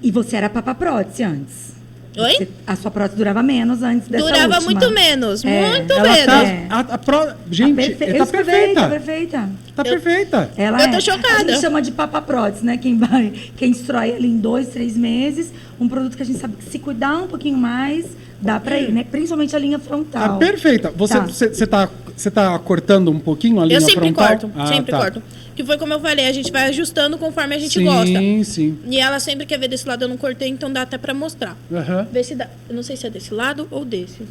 E você era prótese antes? Oi? A sua prótese durava menos antes dessa Durava última. muito menos, muito Ela menos. Gente, tá perfeita. Perfeita. Tá perfeita. Eu tô chocada. A gente chama de prótese, né? Quem destrói ali em 2, 3 meses, um produto que a gente sabe que se cuidar um pouquinho mais, dá pra ir, né? Principalmente a linha frontal. Tá perfeita. Você tá cortando um pouquinho a linha frontal? Eu sempre corto. Que foi como eu falei, a gente vai ajustando conforme a gente gosta. Sim. E ela sempre quer ver desse lado, eu não cortei, então dá até pra mostrar. Vê se dá. Eu não sei se é desse lado ou desse.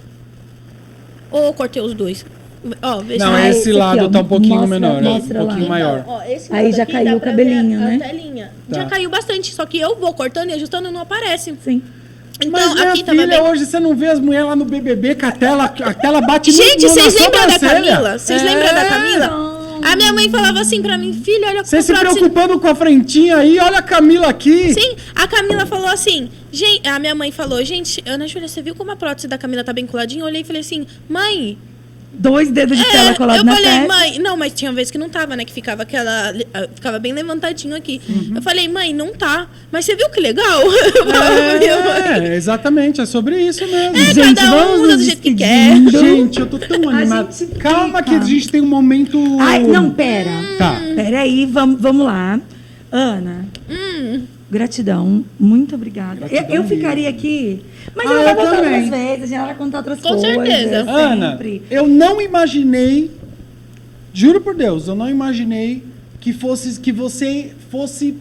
Ou eu cortei os dois. Ó, vê não, se esse lado aqui, ó, tá um pouquinho mostra, menor, mostra um pouquinho maior. Ó, esse Aí lado já aqui caiu dá o pra cabelinho, ver né? a telinha. Tá. Já caiu bastante, só que eu vou cortando e ajustando e não aparece. Sim. Então, Mas minha aqui tava filha, bem... hoje você não vê as mulheres lá no BBB com a tela bate Gente, no vocês lembram da sobrancelha? Camila? Vocês lembram da Camila? A minha mãe falava assim pra mim, filha, olha como Você se preocupando com a frentinha aí, olha a Camila aqui. Sim, a Camila falou assim, gente, a minha mãe falou, gente, Ana Júlia, você viu como a prótese da Camila tá bem coladinha? Eu olhei e falei assim, mãe... 2 dedos de tela colados na testa. Eu falei, mãe... Não, mas tinha vezes que não tava, né? Que ficava ficava bem levantadinho aqui. Eu falei, mãe, não tá. Mas você viu que legal? Exatamente, é sobre isso mesmo. Gente, cada um usa do jeito que quer. Gente, eu tô tão animado. Calma que a gente tem um momento... Ai, não, pera. Tá. Pera aí, vamos lá. Ana, gratidão, muito obrigada. Gratidão eu ficaria aqui, mas Ah, ela vai eu voltar também. outras vezes, a gente vai contar outras Com coisas. certeza. Ana, sempre. eu não imaginei, juro por Deus, eu não imaginei que você fosse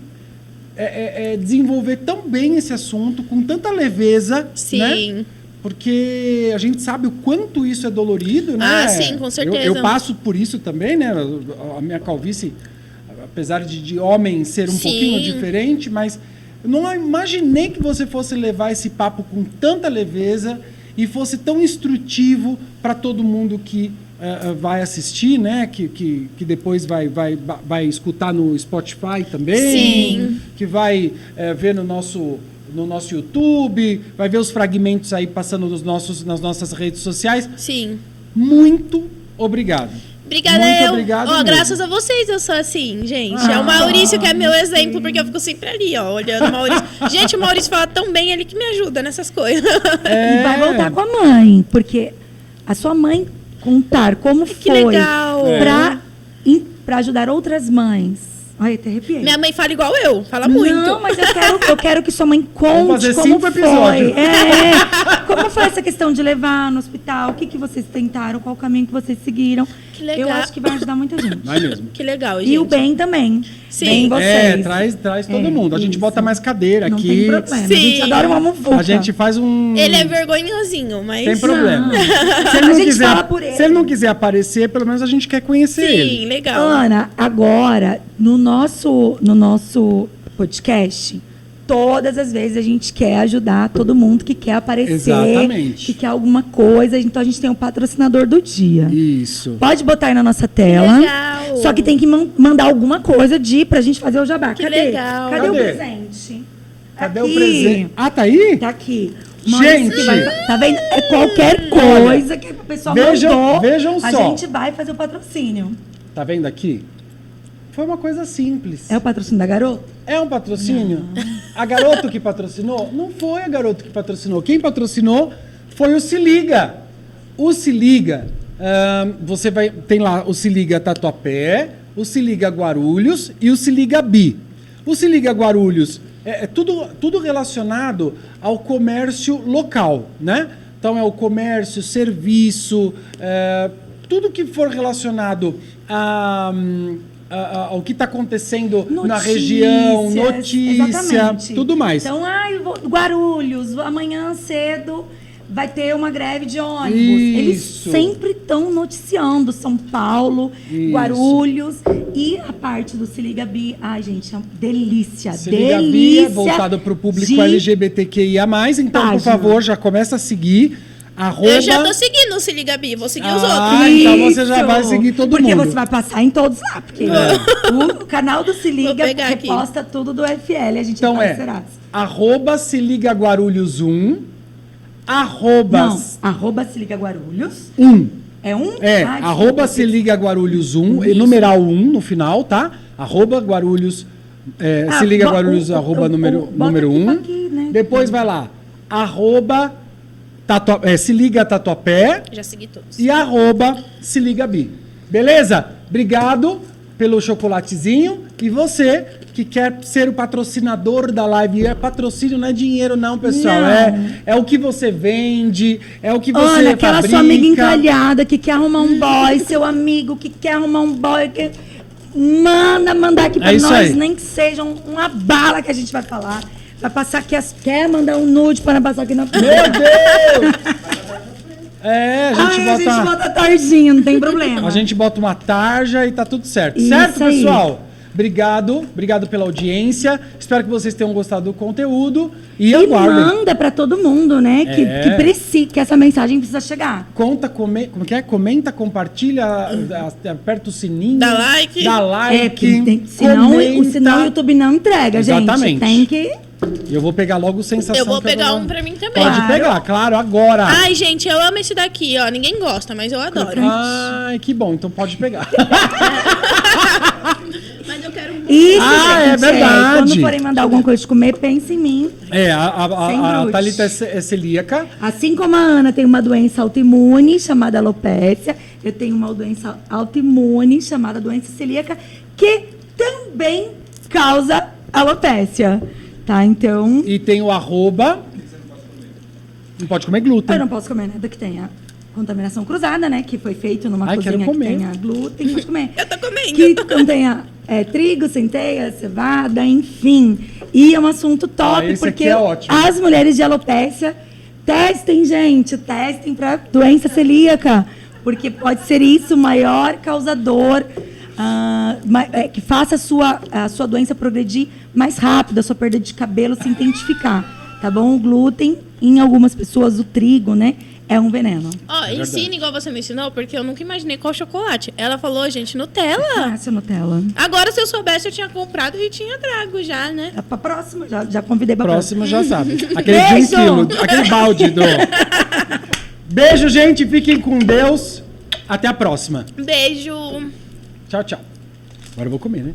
desenvolver tão bem esse assunto, com tanta leveza, Sim. né? Porque a gente sabe o quanto isso é dolorido, né? Ah, sim, com certeza. Eu passo por isso também, né? A minha calvície, apesar de homem ser um pouquinho diferente, mas eu não imaginei que você fosse levar esse papo com tanta leveza e fosse tão instrutivo para todo mundo que vai assistir, né? Que depois vai escutar no Spotify também. Sim. Que vai ver no nosso YouTube, vai ver os fragmentos aí passando nas nossas redes sociais. Sim. Muito obrigado. Obrigada, Muito obrigado mesmo. Graças a vocês eu sou assim, gente. É o Maurício que é meu exemplo, porque eu fico sempre ali, ó, olhando o Maurício. Gente, o Maurício fala tão bem, ele que me ajuda nessas coisas. E vai voltar com a mãe, porque a sua mãe contar como Que foi legal. pra ajudar outras mães. Ai, até arrepiei. Minha mãe fala igual eu, fala muito. Não, mas eu quero que sua mãe conte Vamos fazer como 5 foi. episódios. Como foi essa questão de levar no hospital? O que vocês tentaram? Qual o caminho que vocês seguiram? Que legal. Eu acho que vai ajudar muita gente. Vai mesmo. Que legal, gente. E o bem também. Sim. Bem vocês. Traz todo mundo. A gente isso. bota mais cadeira Não aqui. tem problema. Sim. A gente adora uma muvuca. A gente faz um... Ele é vergonhosinho, mas... Tem problema. Não. Se ele A não gente quiser, fala por ele. se ele não quiser aparecer, pelo menos a gente quer conhecer ele. Sim, legal. Ana, agora, no nosso podcast, todas as vezes a gente quer ajudar todo mundo que quer aparecer, Exatamente. que quer alguma coisa. Então a gente tem um patrocinador do dia. Isso. Pode botar aí na nossa tela. Legal. Só que tem que mandar alguma coisa pra gente fazer o jabá. Que Cadê? legal. Cadê o Cadê? presente? Cadê Aqui. o presente? Ah, tá aí? Tá aqui. Gente! Que vai, tá vendo? É qualquer coisa que o pessoal mandou. Vejam a só. gente vai fazer o patrocínio. Tá vendo aqui? Foi uma coisa simples. É o patrocínio da garota? É um patrocínio? A Garoto que patrocinou? Não foi a Garoto que patrocinou. Quem patrocinou foi o Se Liga. O Se Liga, tem lá o Se Liga Tatuapé, o Se Liga Guarulhos e o Se Liga Bi. O Se Liga Guarulhos é tudo relacionado ao comércio local, né? Então é o comércio, serviço, tudo que for relacionado ao que está acontecendo na região, notícia, exatamente. tudo mais. Então, Guarulhos, amanhã cedo vai ter uma greve de ônibus. Eles sempre estão noticiando São Paulo, Guarulhos e a parte do Se Liga Bi. Ai, gente, é uma delícia. Se Liga Bi é voltado para o público LGBTQIA+. Então, por favor, já começa a seguir. Eu já tô seguindo o Se Liga Bi, vou seguir os outros. Então você já vai seguir todo mundo. Porque você vai passar em todos lá. Porque o canal do Se Liga reposta tudo do FL. A gente então @Se Liga Guarulhos 1. Arroba Se Liga Guarulhos. 1. É um? Se Liga Guarulhos 1. Numeral 1 no final, tá? Guarulhos. Se Liga Guarulhos, número 1. Né? Depois vai lá. Se Liga Tatuapé. Já segui todos. E Se Liga Bi. Beleza? Obrigado pelo chocolatezinho. E você que quer ser o patrocinador da live. Patrocínio não é dinheiro não, pessoal. Não. É o que você vende, é o que você fabrica. Aquela sua amiga encalhada que quer arrumar um boy, seu amigo que quer arrumar um boy. Mandar aqui pra nós, nem que seja uma bala que a gente vai falar. Vai passar aqui, quer mandar um nude para passar aqui na... Meu Deus! A gente bota tarjinha, não tem problema. A gente bota uma tarja e tá tudo certo. Certo, pessoal? Obrigado pela audiência. Espero que vocês tenham gostado do conteúdo. E aguardem. Manda pra todo mundo, né? Que essa mensagem precisa chegar. Comenta, compartilha, aperta o sininho. Dá like. Senão o YouTube não entrega, Exatamente. Gente. Tem que... Eu vou pegar logo o Sensação. Eu vou pegar um pra mim também. Pode pegar, claro, agora. Ai, gente, eu amo esse daqui, ó. Ninguém gosta, mas eu adoro. Ai, que bom. Então pode pegar. Mas eu quero muito. Isso, gente, é verdade. Quando forem mandar alguma coisa de comer, pense em mim. A Thalita é celíaca. Assim como a Ana tem uma doença autoimune chamada alopécia, eu tenho uma doença autoimune chamada doença celíaca, que também causa alopécia. Tá, então... E tem o @... Não pode comer glúten. Eu não posso comer nada que tenha contaminação cruzada, né? Que foi feito numa cozinha que tenha glúten. Pode comer. Eu tô comendo. Que contenha trigo, centeia, cevada, enfim. E é um assunto top, porque as mulheres de alopécia testem, gente. Testem pra doença celíaca. Porque pode ser isso o maior causador... que faça a sua doença progredir mais rápido, a sua perda de cabelo se intensificar, tá bom? O glúten, em algumas pessoas, o trigo, né, é um veneno. Ensina igual você me ensinou, porque eu nunca imaginei qual chocolate. Ela falou, gente, Nutella. Nutella. Agora, se eu soubesse, eu tinha comprado e tinha trago já, né? Pra próxima, já convidei pra próxima. Já sabe. Aquele de 1 quilo, aquele balde do... Beijo, gente, fiquem com Deus. Até a próxima. Beijo. Tchau, tchau. Agora eu vou comer, né?